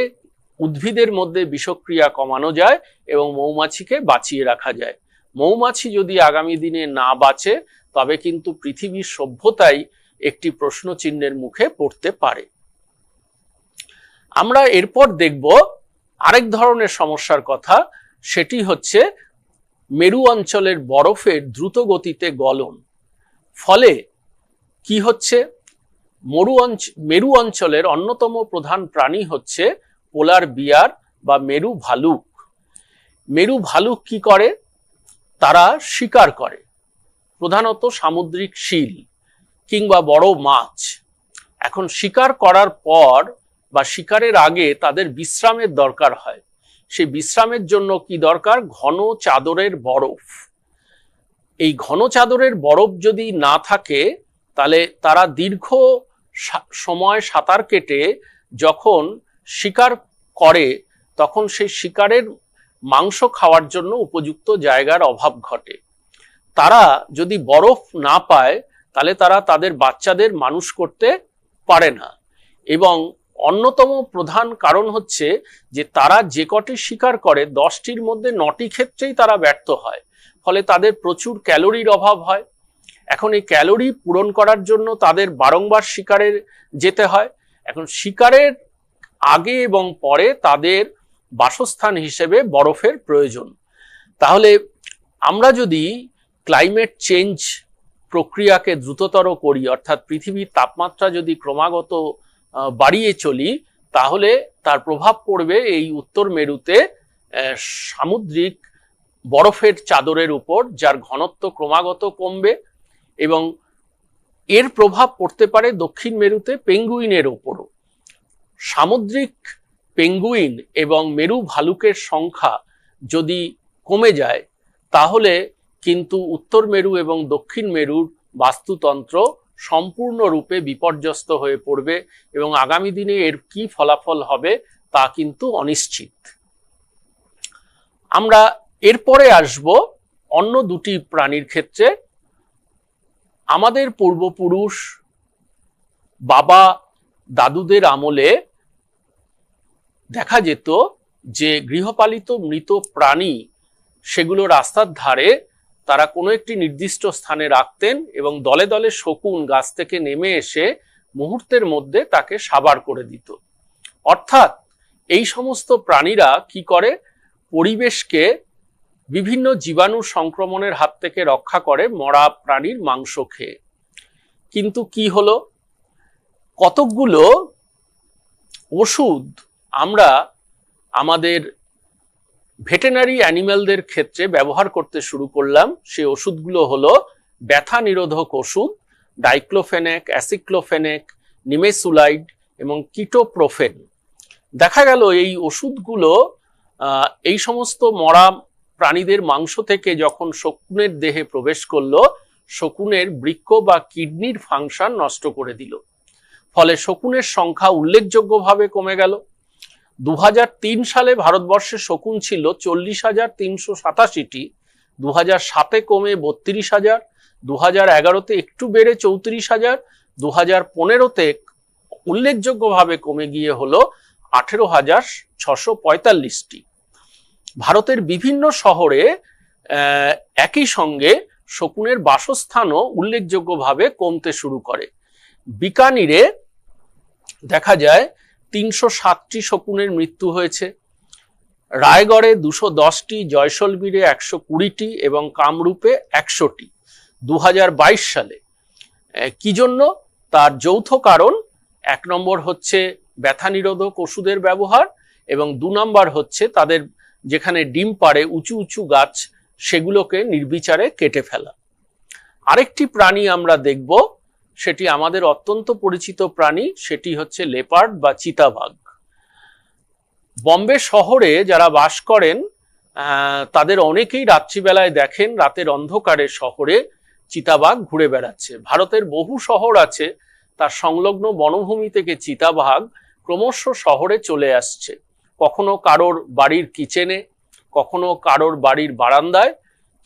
উদ্ভিদের মধ্যে বিষক্রিয়া কমানো যায় এবং মৌমাছিকে বাঁচিয়ে রাখা যায়। মৌমাছি যদি আগামী দিনে না বাঁচে তবে কিন্তু পৃথিবীর সভ্যতাই একটি প্রশ্নচিহ্নের মুখে পড়তে পারে। আমরা এরপর দেখব আরেক ধরনের সমস্যার কথা, সেটি হচ্ছে মেরু অঞ্চলের বরফের দ্রুত গতিতে গলন। ফলে কি হচ্ছে? মেরু অঞ্চলের অন্যতম প্রধান প্রাণী হচ্ছে পোলার বিয়ার বা মেরু ভালুক। মেরু ভালুক কি করে? তারা শিকার করে, প্রধানত সামুদ্রিক শীল কিংবা বড় মাছ। এখন শিকার করার পর বা শিকারের আগে তাদের বিশ্রামের দরকার হয়। সেই বিশ্রামের জন্য কি দরকার? ঘন চাদরের বরফ। এই ঘন চাদরের বরফ যদি না থাকে তাহলে তারা দীর্ঘ সময় সাঁতার কেটে যখন শিকার করে তখন সেই শিকারের মাংস খাওয়ার জন্য উপযুক্ত জায়গার অভাব ঘটে। তারা যদি বরফ না পায় তাহলে তারা তাদের বাচ্চাদের মানুষ করতে পারে না। এবং অন্যতম প্রধান কারণ হচ্ছে যে তারা যে কটি শিকার করে 10টির মধ্যে 9টি ক্ষেত্রেই তারা ব্যর্থ হয়। ফলে তাদের প্রচুর ক্যালোরির অভাব হয়। এখন এই ক্যালোরি পূরণ করার জন্য তাদের বারংবার শিকারে যেতে হয়। এখন শিকারের আগে এবং পরে তাদের বাসস্থান হিসেবে বরফের প্রয়োজন। তাহলে আমরা যদি ক্লাইমেট চেঞ্জ প্রক্রিয়াকে দ্রুততর করি, অর্থাৎ পৃথিবীর তাপমাত্রা যদি ক্রমাগত বাড়িয়ে চলি, তাহলে তার প্রভাব পড়বে এই উত্তর মেরুতে সামুদ্রিক বরফের চাদরের উপর, যার ঘনত্ব ক্রমাগত কমবে এবং এর প্রভাব পড়তে পারে দক্ষিণ মেরুতে পেঙ্গুইনের উপরও। সামুদ্রিক পেঙ্গুইন এবং মেরু ভালুকের সংখ্যা যদি কমে যায় তাহলে কিন্তু উত্তর মেরু এবং দক্ষিণ মেরুর বাস্তুতন্ত্র সম্পূর্ণরূপে বিপর্যস্ত হয়ে পড়বে এবং আগামী দিনে এর কি ফলাফল হবে তা কিন্তু অনিশ্চিত। আমরা এরপরে আসব অন্য দুটি প্রাণীর ক্ষেত্রে। আমাদের পূর্বপুরুষ বাবা দাদুদের আমলে দেখা যেত যে গৃহপালিত মৃত প্রাণী সেগুলো রাস্তার ধারে তারা কোনো একটি নির্দিষ্ট স্থানে রাখতেন এবং দলে দলে শকুন গাছ থেকে নেমে এসে মুহূর্তের মধ্যে তাকে সাবার করে দিত। অর্থাৎ এই সমস্ত প্রাণীরা কি করে? পরিবেশকে বিভিন্ন জীবাণু সংক্রমণের হাত থেকে রক্ষা করে মরা প্রাণীর মাংস খেয়ে। কিন্তু কি হলো? কতকগুলো ওষুধ আমরা আমাদের ভেটেনারি অ্যানিম্যালদের ক্ষেত্রে ব্যবহার করতে শুরু করলাম। সেই ওষুধগুলো হলো ব্যথা নিরোধক ওষুধ, ডাইক্লোফেনেক, অ্যাসিক্লোফেনেক, নিমেসুলাইড এবং কিটোপ্রোফেন। দেখা গেল এই ওষুধগুলো এই সমস্ত মরা প্রাণীদের মাংস থেকে যখন শকুনের দেহে প্রবেশ করলো, শকুনের বৃক্ক বা কিডনির ফাংশন নষ্ট করে দিল। ফলে শকুনের সংখ্যা উল্লেখযোগ্যভাবে কমে গেল। 2003 সালে ভারতবর্ষে শকুন ছিল 40,387টি, 2007-এ কমে 32,000, 2011-তে একটু বেড়ে 34,000, 2015-তে উল্লেখযোগ্যভাবে কমে গিয়ে হলো 18,645টি। ভারতের বিভিন্ন শহরে একই সঙ্গে শকুনের বাসস্থানও উল্লেখযোগ্যভাবে কমতে শুরু করে। বিকানিরে দেখা যায় 307টি শকুনের মৃত্যু হয়েছে, রায়গড়ে 210টি, জয়সলমীরে 120টি এবং কামরূপে 100টি 2022 সালে। কি জন্য? তার যৌথ কারণ, 1 নম্বর হচ্ছে ব্যথা নিরোধক ওষুধের ব্যবহার এবং 2 নম্বর হচ্ছে তাদের যেখানে ডিম পাড়ে উঁচু উঁচু গাছ সেগুলোকে নির্বিচারে কেটে ফেলা। আরেকটি প্রাণী আমরা দেখব, সেটি আমাদের অত্যন্ত পরিচিত প্রাণী, সেটি হচ্ছে লেপার্ড বা চিতাবাঘ। বম্বে শহরে যারা বাস করেন তাদের অনেকেই রাত্রিবেলায় দেখেন রাতের অন্ধকারে শহরে চিতাবাঘ ঘুরে বেড়াচ্ছে। ভারতের বহু শহর আছে, তার সংলগ্ন বনভূমি থেকে চিতাবাঘ ক্রমশ শহরে চলে আসছে। কখনো কারোর বাড়ির কিচেনে, কখনো কারোর বাড়ির বারান্দায়,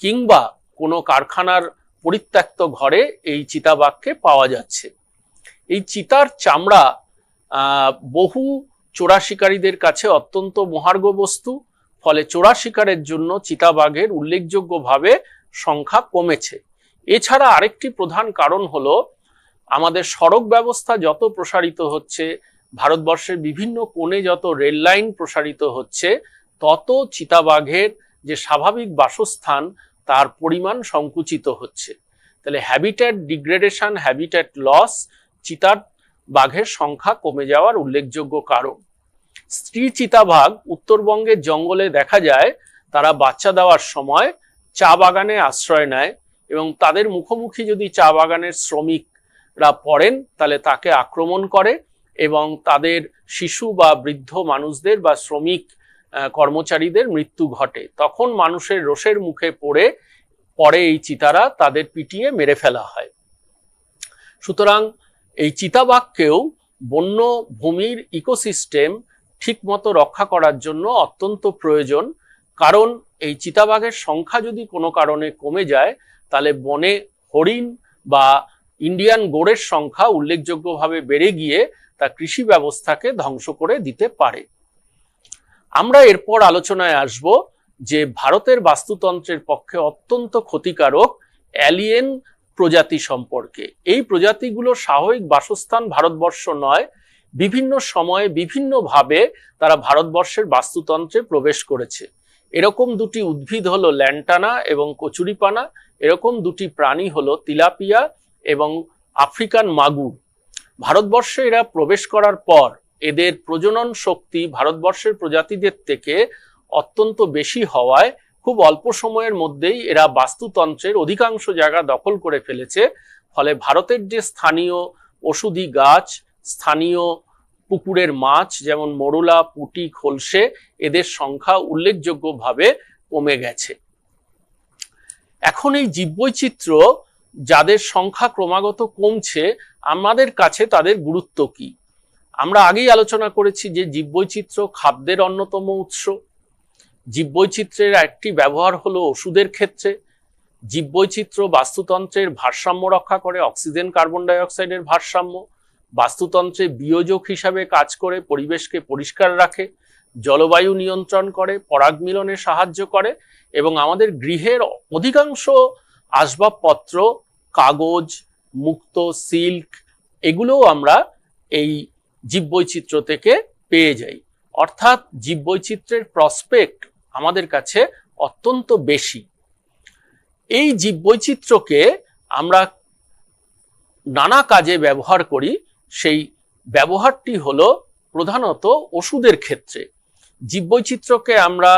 কিংবা কোনো কারখানার পরিত্যক্ত ঘরে এই চিতাবাঘকে পাওয়া যাচ্ছে। এই চিতার চামড়া বহু চোরা শিকারীদের কাছে অত্যন্ত মহার্ঘ বস্তু। ফলে চোরা শিকারের জন্য চিতাবাঘের উল্লেখযোগ্যভাবে সংখ্যা কমেছে। এছাড়া আরেকটি প্রধান কারণ হলো আমাদের সড়ক ব্যবস্থা যত প্রসারিত হচ্ছে, ভারতবর্ষের বিভিন্ন কোণে যত রেল লাইন প্রসারিত হচ্ছে, তত চিতাবাঘের যে স্বাভাবিক বাসস্থান তার পরিমাণ সংকুচিত হচ্ছে। তাহলে হ্যাবিট্যাট ডিগ্রেডেশন, হ্যাবিট্যাট লস চিতার বাঘের সংখ্যা কমে যাওয়ার উল্লেখযোগ্য কারণ। স্ত্রী চিতাবাঘ উত্তরবঙ্গের জঙ্গলে দেখা যায়, তারা বাচ্চা দেওয়ার সময় চা বাগানে আশ্রয় নেয় এবং তাদের মুখোমুখি যদি চা বাগানের শ্রমিকরা পড়েন তাহলে তাকে আক্রমণ করে এবং তাদের শিশু বা বৃদ্ধ মানুষদের বা শ্রমিক কর্মচারীদের মৃত্যু ঘটে। তখন মানুষের রোষের মুখে পড়ে এই চিতারা তাদের পিটিয়ে মেরে ফেলা হয়। সুতরাং এই চিতাবাঘকেও বন্যভূমির ইকোসিস্টেম ঠিকমতো রক্ষা করার জন্য অত্যন্ত প্রয়োজন। কারণ এই চিতাবাঘের সংখ্যা যদি কোনো কারণে কমে যায়, তাহলে বনে হরিণ বা ইন্ডিয়ান গোরের সংখ্যা উল্লেখযোগ্যভাবে বেড়ে গিয়ে তা কৃষি ব্যবস্থাকে ধ্বংস করে দিতে পারে। আমরা এরপর আলোচনায় আসব যে ভারতের বাস্তুতন্ত্রের পক্ষে অত্যন্ত ক্ষতিকারক অ্যালিয়েন প্রজাতি সম্পর্কে। এই প্রজাতিগুলো স্বাভাবিক বাসস্থান ভারতবর্ষ নয়, বিভিন্ন সময়ে বিভিন্নভাবে তারা ভারতবর্ষের বাস্তুতন্ত্রে প্রবেশ করেছে। এরকম দুটি উদ্ভিদ হলো ল্যান্টানা এবং কচুরিপানা, এরকম দুটি প্রাণী হলো তিলাপিয়া এবং আফ্রিকান মাগুর। ভারতবর্ষে এরা প্রবেশ করার পর এদের প্রজনন শক্তি ভারতবর্ষের প্রজাতিদের থেকে অত্যন্ত বেশি হওয়ায় খুব অল্প সময়ের মধ্যেই এরা বাস্তুতন্ত্রের অধিকাংশ জায়গা দখল করে ফেলেছে। ফলে ভারতের যে স্থানীয় ওষুধি গাছ, স্থানীয় পুকুরের মাছ যেমন মরুলা, পুঁটি, খলসে, এদের সংখ্যা উল্লেখযোগ্যভাবে কমে গেছে। এখন এই জীববৈচিত্র্য যাদের সংখ্যা ক্রমাগত কমছে, আমাদের কাছে তাদের গুরুত্ব কি? আমরা আগেই আলোচনা করেছি যে জীববৈচিত্র্য খাদ্যের অন্যতম উৎস। জীববৈচিত্র্যের একটি ব্যবহার হলো ওষুধের ক্ষেত্রে। জীববৈচিত্র্য বাস্তুতন্ত্রের ভারসাম্য রক্ষা করে, অক্সিজেন কার্বন ডাই অক্সাইডের ভারসাম্য। বাস্তুতন্ত্রে বিয়োজক হিসাবে কাজ করে, পরিবেশকে পরিষ্কার রাখে, জলবায়ু নিয়ন্ত্রণ করে, পরাগ মিলনে সাহায্য করে এবং আমাদের গৃহের অধিকাংশ আসবাবপত্র, কাগজ, মুক্তো, সিল্ক, এগুলোও আমরা এই জীববৈচিত্র্য থেকে পেয়ে যাই। অর্থাৎ জীববৈচিত্র্যের প্রসপেক্ট আমাদের কাছে অত্যন্ত বেশি। এই জীববৈচিত্র্যকে আমরা নানা কাজে ব্যবহার করি। সেই ব্যবহারটি হলো প্রধানত ওষুধের ক্ষেত্রে। জীববৈচিত্র্যকে আমরা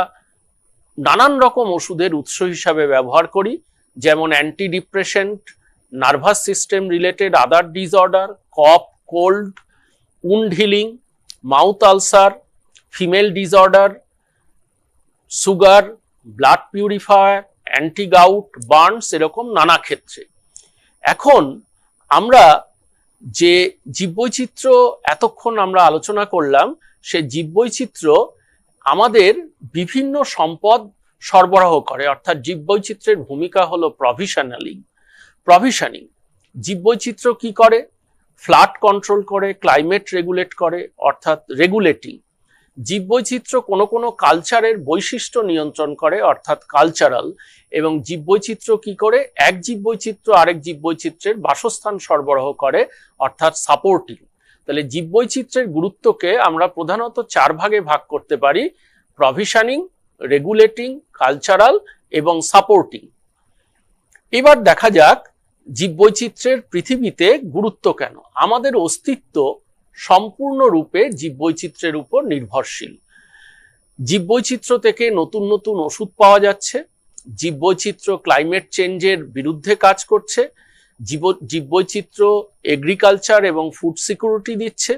নানান রকম ওষুধের উৎস হিসাবে ব্যবহার করি, যেমন anti depressant, nervous system related other disorder, cough, cold, wound healing, mouth ulcer, female disorder, sugar, blood purifier, anti gout, burns, এরকম নানা ক্ষেত্রে। এখন আমরা যে জীববৈচিত্র্য এতক্ষণ আমরা আলোচনা করলাম, সে জীববৈচিত্র্য আমাদের বিভিন্ন সম্পদ সরবরাহ করে, অর্থাৎ জীববৈচিত্র্যের ভূমিকা হলো প্রভিশনিং। জীববৈচিত্র্য কি করে? ফ্লাড কন্ট্রোল করে, ক্লাইমেট রেগুলেট করে, অর্থাৎ রেগুলেটিং। জীববৈচিত্র্য কোনো কোনো কালচারের বৈশিষ্ট্য নিয়ন্ত্রণ করে, অর্থাৎ কালচারাল। এবং জীববৈচিত্র্য কি করে? এক জীববৈচিত্র্য আরেক জীববৈচিত্র্যের বাসস্থান সরবরাহ করে, অর্থাৎ সাপোর্টিং। তাহলে জীববৈচিত্র্যের গুরুত্বকে আমরা প্রধানত 4 ভাগে ভাগ করতে পারি: প্রভিশনিং, রেগুলেটিং, কালচারাল এবং সাপোর্টিং। এবার দেখা যাক জীববৈচিত্র্যের পৃথিবীতে গুরুত্ব কেন। আমাদের অস্তিত্ব সম্পূর্ণরূপে জীববৈচিত্র্যের উপর নির্ভরশীল। জীববৈচিত্র্য থেকে নতুন নতুন ওষুধ পাওয়া যাচ্ছে, জীববৈচিত্র্য ক্লাইমেট চেঞ্জের বিরুদ্ধে কাজ করছে, জীববৈচিত্র্য এগ্রিকালচার এবং ফুড সিকিউরিটি দিচ্ছে,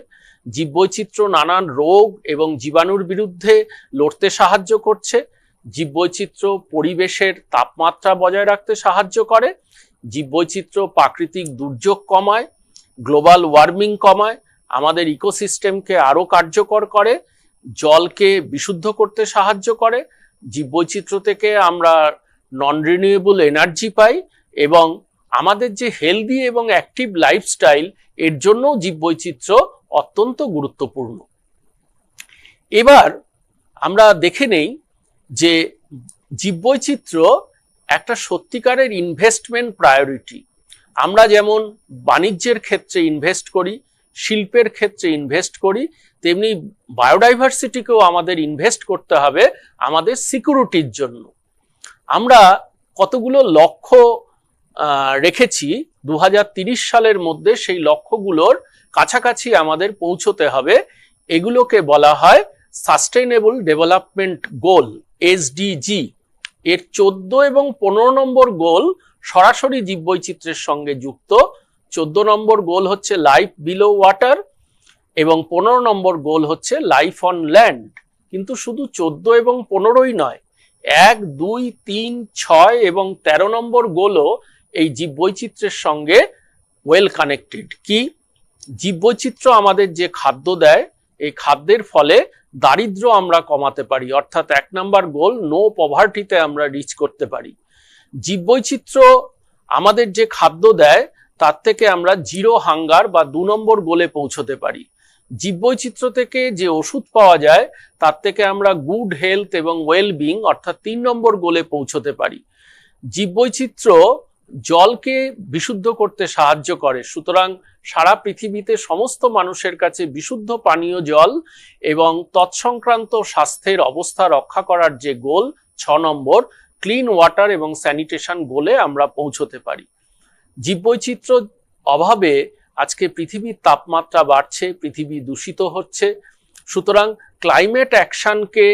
জীববৈচিত্র্য নানান রোগ এবং জীবাণুর বিরুদ্ধে লড়তে সাহায্য করছে, জীববৈচিত্র্য পরিবেশের তাপমাত্রা বজায় রাখতে সাহায্য করে, জীববৈচিত্র্য প্রাকৃতিক দুর্যোগ কমায়, গ্লোবাল ওয়ার্মিং কমায়, আমাদের ইকোসিস্টেমকে আরো কার্যকর করে, জলকে বিশুদ্ধ করতে সাহায্য করে, জীববৈচিত্র্য থেকে আমরা নন রিনিউয়েবল এনার্জি পাই, এবং আমাদের যে হেলদি এবং অ্যাক্টিভ লাইফস্টাইল, এর জন্য জীববৈচিত্র্য অত্যন্ত গুরুত্বপূর্ণ। এবার আমরা দেখে নেই যে জীববৈচিত্র্য একটা সত্যিকারের ইনভেস্টমেন্ট প্রায়োরিটি। আমরা যেমন বাণিজ্যের ক্ষেত্রে ইনভেস্ট করি, শিল্পের ক্ষেত্রে ইনভেস্ট করি, তেমনি বায়োডাইভার্সিটিকেও আমাদের ইনভেস্ট করতে হবে আমাদের সিকিউরিটির জন্য। আমরা কতগুলো লক্ষ্য রেখেছি, 2030 সালের মধ্যে সেই লক্ষ্যগুলোর কাছাকাছি আমাদের পৌঁছতে হবে। এগুলোকে বলা হয় সাস্টেইনেবল ডেভেলপমেন্ট গোল, এসডিজি। এর 14 এবং 15 নম্বর গোল সরাসরি জীববৈচিত্র্যের সঙ্গে যুক্ত। 14 নম্বর গোল হচ্ছে লাইফ বিলো ওয়াটার এবং 15 নম্বর গোল হচ্ছে লাইফ অন ল্যান্ড। কিন্তু শুধু 14 এবং 15ই নয়, 1, 2, 3, 6 এবং 13 নম্বর গোলও এই জীববৈচিত্র্যের সঙ্গে ওয়েল কানেক্টেড। কি? জীববৈচিত্র্য আমাদের যে খাদ্য দেয়, এই খাদ্যের ফলে দারিদ্র্য আমরা কমাতে পারি, অর্থাৎ 1 নম্বর গোল নো পভার্টিতে আমরা রিচ করতে পারি। জীববৈচিত্র্য আমাদের যে খাদ্য দেয় তার থেকে আমরা জিরো হাঙ্গার বা 2 নম্বর গোলে পৌঁছতে পারি। জীববৈচিত্র্য থেকে যে ওষুধ পাওয়া যায় তার থেকে আমরা গুড হেলথ এবং ওয়েলবিং অর্থাৎ 3 নম্বর গোলে পৌঁছতে পারি। জীববৈচিত্র্য জলকে বিশুদ্ধ করতে সাহায্য করে, সুতরাং সারা পৃথিবীতে সমস্ত মানুষের কাছে বিশুদ্ধ পানীয় জল এবং তৎসংক্রান্ত স্বাস্থ্যের অবস্থা রক্ষা করার যে গোল 6 নম্বর ক্লিন ওয়াটার এবং স্যানিটেশন গোলে আমরা পৌঁছতে পারি। জীববৈচিত্র্য অভাবে আজকে পৃথিবীর তাপমাত্রা বাড়ছে, পৃথিবী দূষিত হচ্ছে। সুতরাং ক্লাইমেট অ্যাকশনকে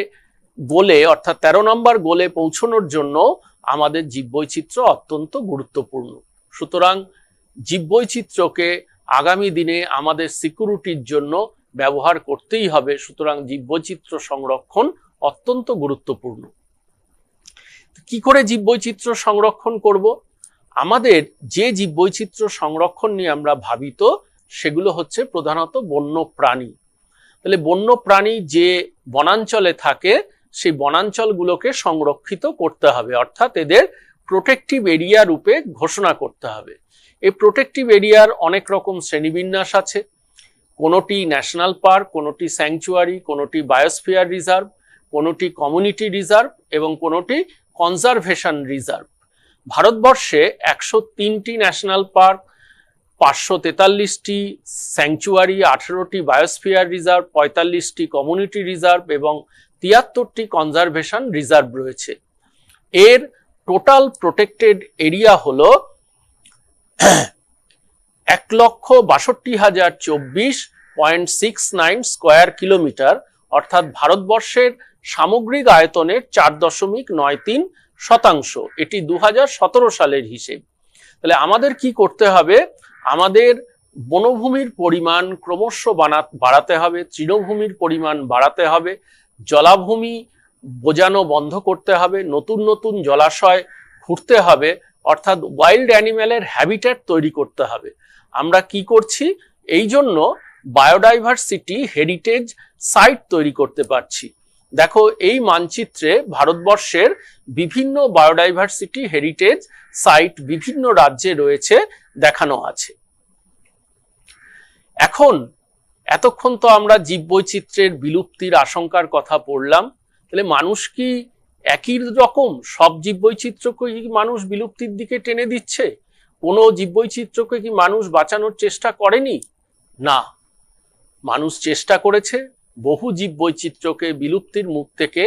গোলে অর্থাৎ 13 নম্বর গোলে পৌঁছানোর জন্য আমাদের জীববৈচিত্র্য অত্যন্ত গুরুত্বপূর্ণ। সুতরাং জীববৈচিত্র্যকে আগামী দিনে আমাদের সিকিউরিটির জন্য ব্যবহার করতেই হবে। সুতরাং জীববৈচিত্র্য সংরক্ষণ অত্যন্ত গুরুত্বপূর্ণ। কি করে জীববৈচিত্র্য সংরক্ষণ করব? আমাদের যে জীববৈচিত্র্য সংরক্ষণ নিয়ে আমরা ভাবিত সেগুলো হচ্ছে প্রধানত বন্য প্রাণী। তাহলে বন্য প্রাণী যে বনাঞ্চলে থাকে সেই বনাঞ্চলগুলোকে সংরক্ষিত করতে হবে, অর্থাৎ এদের প্রোটেক্টিভ এরিয়া রূপে ঘোষণা করতে হবে। এই প্রোটেক্টিভ এরিয়ার অনেক রকম শ্রেণীবিন্যাস আছে। কোনোটি ন্যাশনাল পার্ক, কোনোটি স্যাংচুয়ারি, কোনোটি বায়োস্ফিয়ার রিজার্ভ, কোনোটি কমিউনিটি রিজার্ভ এবং কোনোটি কনজারভেশন রিজার্ভ। ভারতবর্ষে 103টি ন্যাশনাল পার্ক, 543টি স্যাংচুয়ারি, 18টি বায়োস্ফিয়ার রিজার্ভ, 45টি কমিউনিটি রিজার্ভ এবং 73টি কনজারভেশন রিজার্ভ রয়েছে। এর টোটাল প্রোটেক্টেড এরিয়া হলো 1,62,024.69 স্কোয়ার কিলোমিটার, অর্থাৎ ভারতবর্ষের সামগ্রিক আয়তনের 4.93%। এটি 2017 সালের হিসেব। তাহলে আমাদের কি করতে হবে? আমাদের বনভূমির পরিমাণ ক্রমশ বাড়াতে হবে, তৃণভূমির পরিমাণ বাড়াতে হবে, জলাভূমি বোজানো বন্ধ করতে হবে, নতুন নতুন জলাশয় খুঁড়তে হবে, অর্থাৎ ওয়াইল্ড অ্যানিম্যালের হ্যাবিট্যাট তৈরি করতে হবে। আমরা কি করছি? এই জন্য বায়োডাইভার্সিটি হেরিটেজ সাইট তৈরি করতে পারছি। দেখো, এই মানচিত্রে ভারতবর্ষের বিভিন্ন বায়োডাইভার্সিটি হেরিটেজ সাইট বিভিন্ন রাজ্যে রয়েছে, দেখানো আছে। এতক্ষণ তো আমরা জীববৈচিত্র্যের বিলুপ্তির আশঙ্কার কথা পড়লাম। তাহলে মানুষ কি একই রকম সব জীববৈচিত্র্যকে কি মানুষ বিলুপ্তির দিকে টেনে দিচ্ছে? কোনো জীববৈচিত্র্যকে কি মানুষ বাঁচানোর চেষ্টা করেনি? না, মানুষ চেষ্টা করেছে, বহু জীববৈচিত্র্যকে বিলুপ্তির মুখ থেকে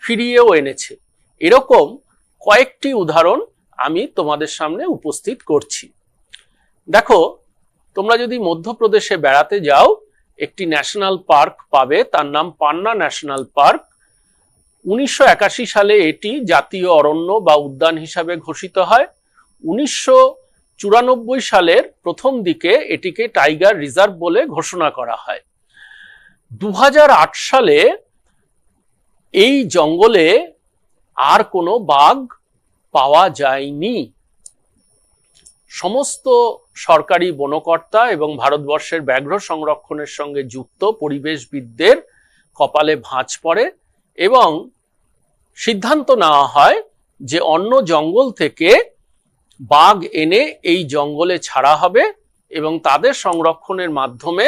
ফিরিয়েও এনেছে। এরকম কয়েকটি উদাহরণ আমি তোমাদের সামনে উপস্থিত করছি। দেখো, তোমরা যদি মধ্যপ্রদেশে বেড়াতে যাও, একটি ন্যাশনাল পার্ক পাবে, তার নাম পান্না ন্যাশনাল পার্ক। 1981 সালে এটি জাতীয় অরণ্য বা উদ্যান হিসাবে ঘোষিত হয়। 1994 সালের প্রথম দিকে এটিকে টাইগার রিজার্ভ বলে ঘোষণা করা হয়। 2008 সালে এই জঙ্গলে আর কোনো বাঘ পাওয়া যায়নি। সমস্ত সরকারি বনকর্তা এবং ভারতবর্ষের ব্যাঘ্র সংরক্ষণের সঙ্গে যুক্ত পরিবেশবিদদের কপালে ভাঁজ পড়ে এবং সিদ্ধান্ত নেওয়া হয় যে অন্য জঙ্গল থেকে বাঘ এনে এই জঙ্গলে ছাড়া হবে এবং তাদের সংরক্ষণের মাধ্যমে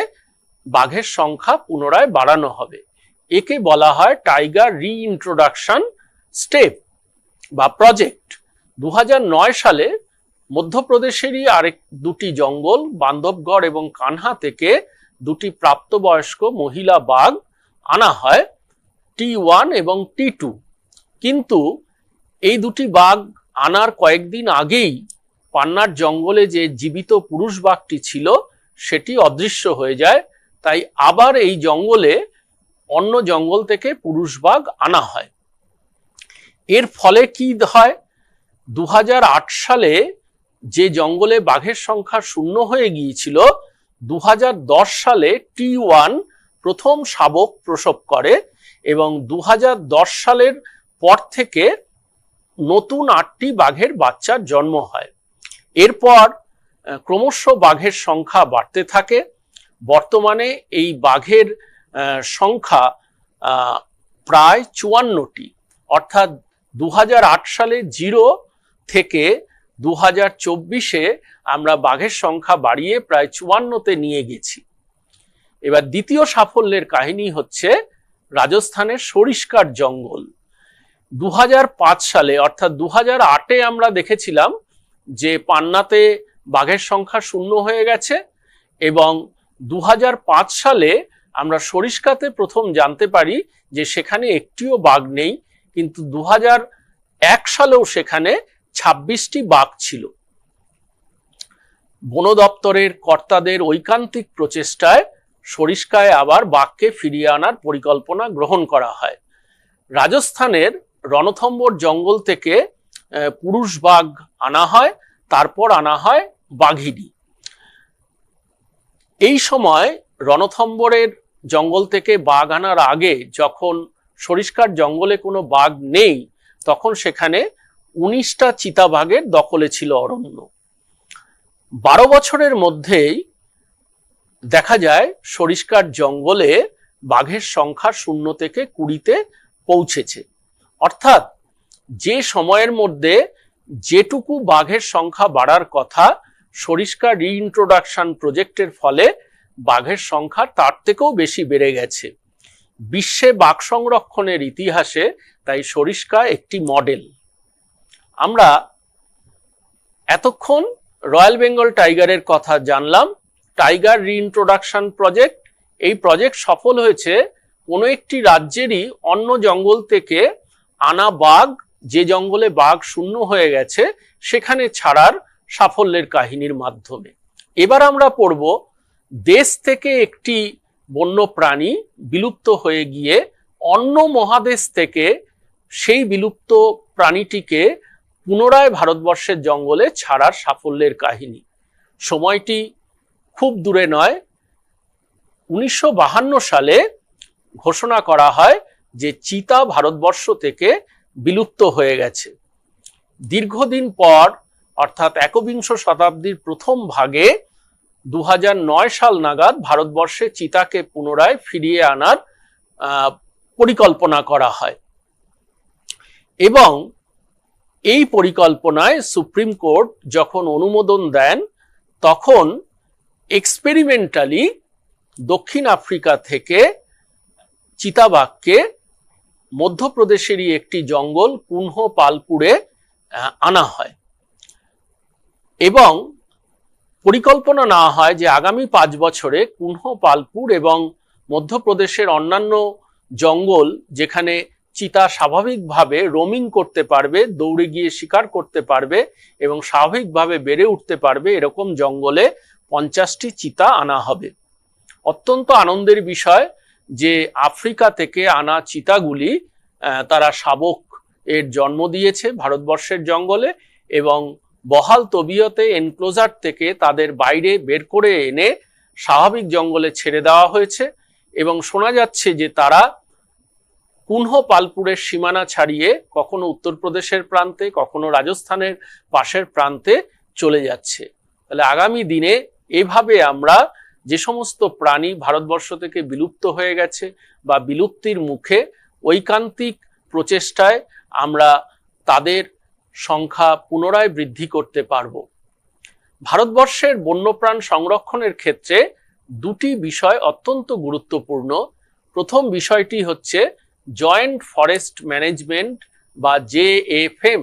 বাঘের সংখ্যা পুনরায় বাড়ানো হবে। একে বলা হয় টাইগার রিইন্ট্রোডাকশন স্টেপ বা প্রজেক্ট। 2009 সালে মধ্যপ্রদেশেরই আরেক দুটি জঙ্গল, বান্ধবগড় এবং কানহা থেকে দুটি প্রাপ্তবয়স্ক মহিলা বাঘ আনা হয়, T1 এবং T2। কিন্তু এই দুটি বাঘ আনার কয়েকদিন আগেই পান্নার জঙ্গলে যে জীবিত পুরুষ বাঘটি ছিল সেটি অদৃশ্য হয়ে যায়। তাই আবার এই জঙ্গলে অন্য জঙ্গল থেকে পুরুষ বাঘ আনা হয়। এর ফলে কি হয়? 2008 সালে যে জঙ্গলে বাঘের সংখ্যা শূন্য হয়ে গিয়েছিল, 2010 সালে T1 প্রথম শাবক প্রসব করে এবং 2010 সালের পর থেকে নতুন 8টি বাঘের বাচ্চার জন্ম হয়। এরপর ক্রমশ বাঘের সংখ্যা বাড়তে থাকে। বর্তমানে এই বাঘের সংখ্যা প্রায় 54টি, অর্থাৎ 2008 সালে 0 থেকে 2024-এ আমরা বাঘের সংখ্যা বাড়িয়ে প্রায় 54-তে নিয়ে গেছি। এবার দ্বিতীয় সাফল্যের কাহিনী হচ্ছে রাজস্থানের সরিষ্কার জঙ্গল। 2005 সালে অর্থাৎ 2008-এ আমরা দেখেছিলাম যে পান্নাতে বাঘের সংখ্যা শূন্য হয়ে গেছে এবং 2005 সালে আমরা সরিষ্কাতে প্রথম জানতে পারি যে সেখানে একটিও বাঘ নেই, কিন্তু 2001 সালেও সেখানে 26টি বাঘ ছিল। বন দপ্তরের কর্তাদের ঐকান্তিক প্রচেষ্টায় সরিষ্কায় আবার বাঘকে ফিরিয়ে আনার পরিকল্পনা গ্রহণ করা হয়। রাজস্থানের রণথম্বর জঙ্গল থেকে পুরুষ বাঘ আনা হয়, তারপর আনা হয় বাঘিনী। এই সময় রণথম্বরের জঙ্গল থেকে বাঘ আনার আগে, যখন সরিষ্কার জঙ্গলে কোনো বাঘ নেই, তখন সেখানে 19টা চিতাবাঘের দখলে ছিল অরণ্য। 12 বছরের মধ্যেই দেখা যায় সরিষ্কার জঙ্গলে বাঘের সংখ্যা 0 থেকে 20-তে পৌঁছেছে। অর্থাৎ যে সময়ের মধ্যে যেটুকু বাঘের সংখ্যা বাড়ার কথা, সরিষ্কার রিইন্ট্রোডাকশন প্রজেক্টের ফলে বাঘের সংখ্যা তার থেকেও বেশি বেড়ে গেছে। বিশ্বে বাঘ সংরক্ষণের ইতিহাসে তাই সরিষ্কা একটি মডেল। আমরা এতক্ষণ রয়্যাল বেঙ্গল টাইগারের কথা জানলাম। টাইগার রিইন্ট্রোডাকশন প্রজেক্ট, এই প্রজেক্ট সফল হয়েছে কোনো একটি রাজ্যেরই অন্য জঙ্গল থেকে আনা বাঘ, যে জঙ্গলে বাঘ শূন্য হয়ে গেছে সেখানে ছাড়ার সাফল্যের কাহিনীর মাধ্যমে। এবার আমরা পড়ব দেশ থেকে একটি বন্য প্রাণী বিলুপ্ত হয়ে গিয়ে অন্য মহাদেশ থেকে সেই বিলুপ্ত প্রাণীটিকে পুনরায় ভারতবর্ষের জঙ্গলে ছাড়ার সাফল্যের কাহিনী। সময়টি খুব দূরে নয়, 1952 সালে ঘোষণা করা হয় যে চিতা ভারতবর্ষ থেকে বিলুপ্ত হয়ে গেছে। দীর্ঘদিন পর অর্থাৎ একবিংশ শতাব্দীর প্রথম ভাগে 2009 সাল নাগাদ ভারতবর্ষে চিতাকে পুনরায় ফিরিয়ে আনার পরিকল্পনা করা হয় এবং এই পরিকল্পনায় সুপ্রিম কোর্ট যখন অনুমোদন দেন তখন এক্সপেরিমেন্টালি দক্ষিণ আফ্রিকা থেকে চিতাবাঘকে মধ্যপ্রদেশেরই একটি জঙ্গল কুনহ পালপুরে আনা হয় এবং পরিকল্পনা নেওয়া হয় যে আগামী 5 বছরে কুনহ পালপুর এবং মধ্যপ্রদেশের অন্যান্য জঙ্গল যেখানে চিতা স্বাভাবিকভাবে রোমিং করতে পারবে, দৌড়ে গিয়ে শিকার করতে পারবে এবং স্বাভাবিকভাবে বেড়ে উঠতে পারবে, এরকম জঙ্গলে 50টি চিতা আনা হবে। অত্যন্ত আনন্দের বিষয় যে আফ্রিকা থেকে আনা চিতাগুলি তারা শাবক এর জন্ম দিয়েছে ভারতবর্ষের জঙ্গলে এবং বহাল তবিয়তে এনক্লোজার থেকে তাদের বাইরে বের করে এনে স্বাভাবিক জঙ্গলে ছেড়ে দেওয়া হয়েছে এবং শোনা যাচ্ছে যে তারা কুনহ পালপুরের সীমানা ছাড়িয়ে কখনো উত্তরপ্রদেশের প্রান্তে, কখনো রাজস্থানের পাশের প্রান্তে চলে যাচ্ছে। তাহলে আগামী দিনে এভাবে আমরা যে সমস্ত প্রাণী ভারতবর্ষ থেকে বিলুপ্ত হয়ে গেছে বা বিলুপ্তির মুখে, ঐকান্তিক প্রচেষ্টায় আমরা তাদের সংখ্যা পুনরায় বৃদ্ধি করতে পারব। ভারতবর্ষের বন্যপ্রাণ সংরক্ষণের ক্ষেত্রে দুটি বিষয় অত্যন্ত গুরুত্বপূর্ণ। প্রথম বিষয়টি হচ্ছে জয়েন্ট ফরেস্ট ম্যানেজমেন্ট বা JFM,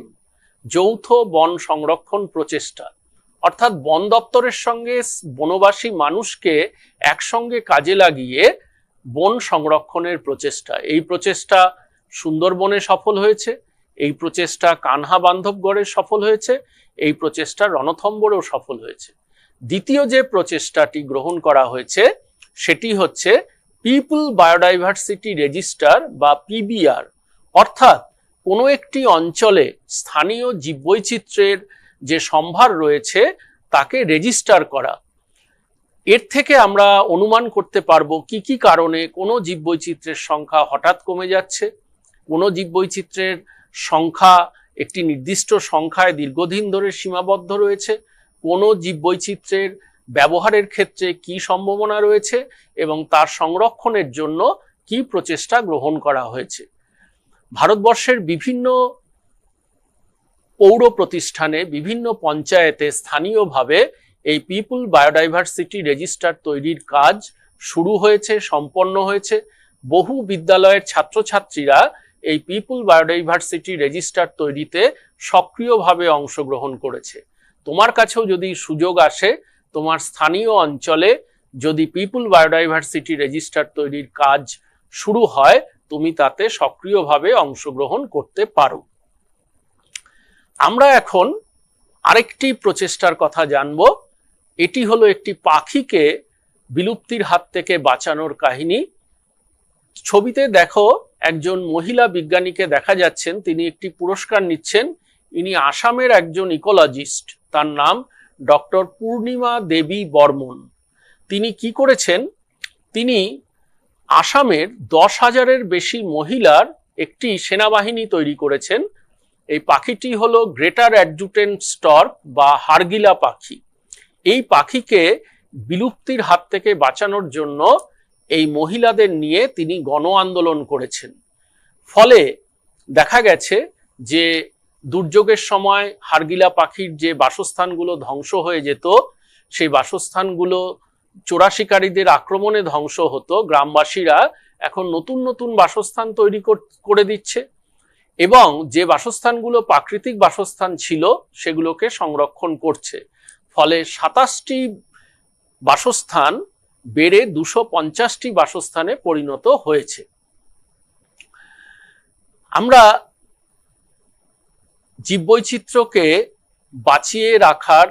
যৌথ বন সংরক্ষণ প্রচেষ্টা, অর্থাৎ বন দপ্তরের সঙ্গে বনবাসী মানুষকে একসঙ্গে কাজে লাগিয়ে বন সংরক্ষণের প্রচেষ্টা। এই প্রচেষ্টা সুন্দরবনে সফল হয়েছে, এই প্রচেষ্টা কানহা বান্ধবগড়ে সফল হয়েছে, এই প্রচেষ্টা রণথম্বরেও সফল হয়েছে। দ্বিতীয় যে প্রচেষ্টাটি গ্রহণ করা হয়েছে সেটি হচ্ছে পিপল বায়োডাইভার্সিটি রেজিস্টার বা PBR, অর্থাৎ কোনো একটি অঞ্চলে স্থানীয় জীববৈচিত্র্যের যে সম্ভার রয়েছে তাকে রেজিস্টার করা। এর থেকে আমরা অনুমান করতে পারবো কি কি কারণে কোনো জীববৈচিত্র্যের সংখ্যা হঠাৎ কমে যাচ্ছে, কোনো জীববৈচিত্র্যের সংখ্যা একটি নির্দিষ্ট সংখ্যায় দীর্ঘদিন ধরে সীমাবদ্ধ রয়েছে, কোনো জীববৈচিত্র্যের ব্যবহারের ক্ষেত্রে কি সম্ভাবনা রয়েছে এবং তার সংরক্ষণের জন্য কি প্রচেষ্টা গ্রহণ করা হয়েছে। ভারতবর্ষের বিভিন্ন পৌর প্রতিষ্ঠানে, বিভিন্ন পঞ্চায়েতে স্থানীয়ভাবে এই পিপল বায়োডাইভার্সিটি রেজিস্টার তৈরির কাজ শুরু হয়েছে, সম্পন্ন হয়েছে। বহু বিদ্যালয়ের ছাত্রছাত্রীরা এই পিপল বায়োডাইভার্সিটি রেজিস্টার তৈরিতে সক্রিয়ভাবে অংশগ্রহণ করেছে। তোমার কাছেও যদি সুযোগ আসে, তোমার স্থানীয় অঞ্চলে যদি পিপল বায়োডাইভার্সিটি রেজিস্টার তৈরির কাজ শুরু হয়, তুমি তাতে সক্রিয়ভাবে অংশগ্রহণ করতে পারো। আমরা এখন আরেকটি প্রচেষ্টার কথা জানব। এটি হলো একটি পাখিকে বিলুপ্তির হাত থেকে বাঁচানোর কাহিনী। ছবিতে দেখো একজন মহিলা বিজ্ঞানীকে দেখা যাচ্ছেন, তিনি একটি পুরস্কার নিচ্ছেন। ইনি আসামের একজন ইকোলজিস্ট, তার নাম ডক্টর পূর্ণিমা দেবী বর্মন। তিনি কি করেছেন, তিনি আসামের 10,000-এর বেশি মহিলার একটি সেনাবাহিনী তৈরি করেছেন। এই পাখিটি হলো গ্রেটার অ্যাডজুটেন্ট স্টর্ক বা হারগিলা পাখি। এই পাখিকে বিলুপ্তির হাত থেকে বাঁচানোর জন্য এই মহিলাদের নিয়ে তিনি গণ আন্দোলন করেছেন। ফলে দেখা গেছে যে দুর্যোগের সময় হারগিলা পাখির যে বাসস্থানগুলো ধ্বংস হয়ে যেত, সেই বাসস্থানগুলো চোরা শিকারীদের আক্রমণে ধ্বংস হতো। গ্রামবাসীরা এখন নতুন নতুন বাসস্থান তৈরি করে দিচ্ছে এবং যে বাসস্থানগুলো প্রাকৃতিক বাসস্থান ছিল সেগুলোকে সংরক্ষণ করছে। ফলে 27টি বাসস্থান বেড়ে 250টি বাসস্থানে পরিণত হয়েছে। আমরা জীববৈচিত্র্যকে বাঁচিয়ে রাখার,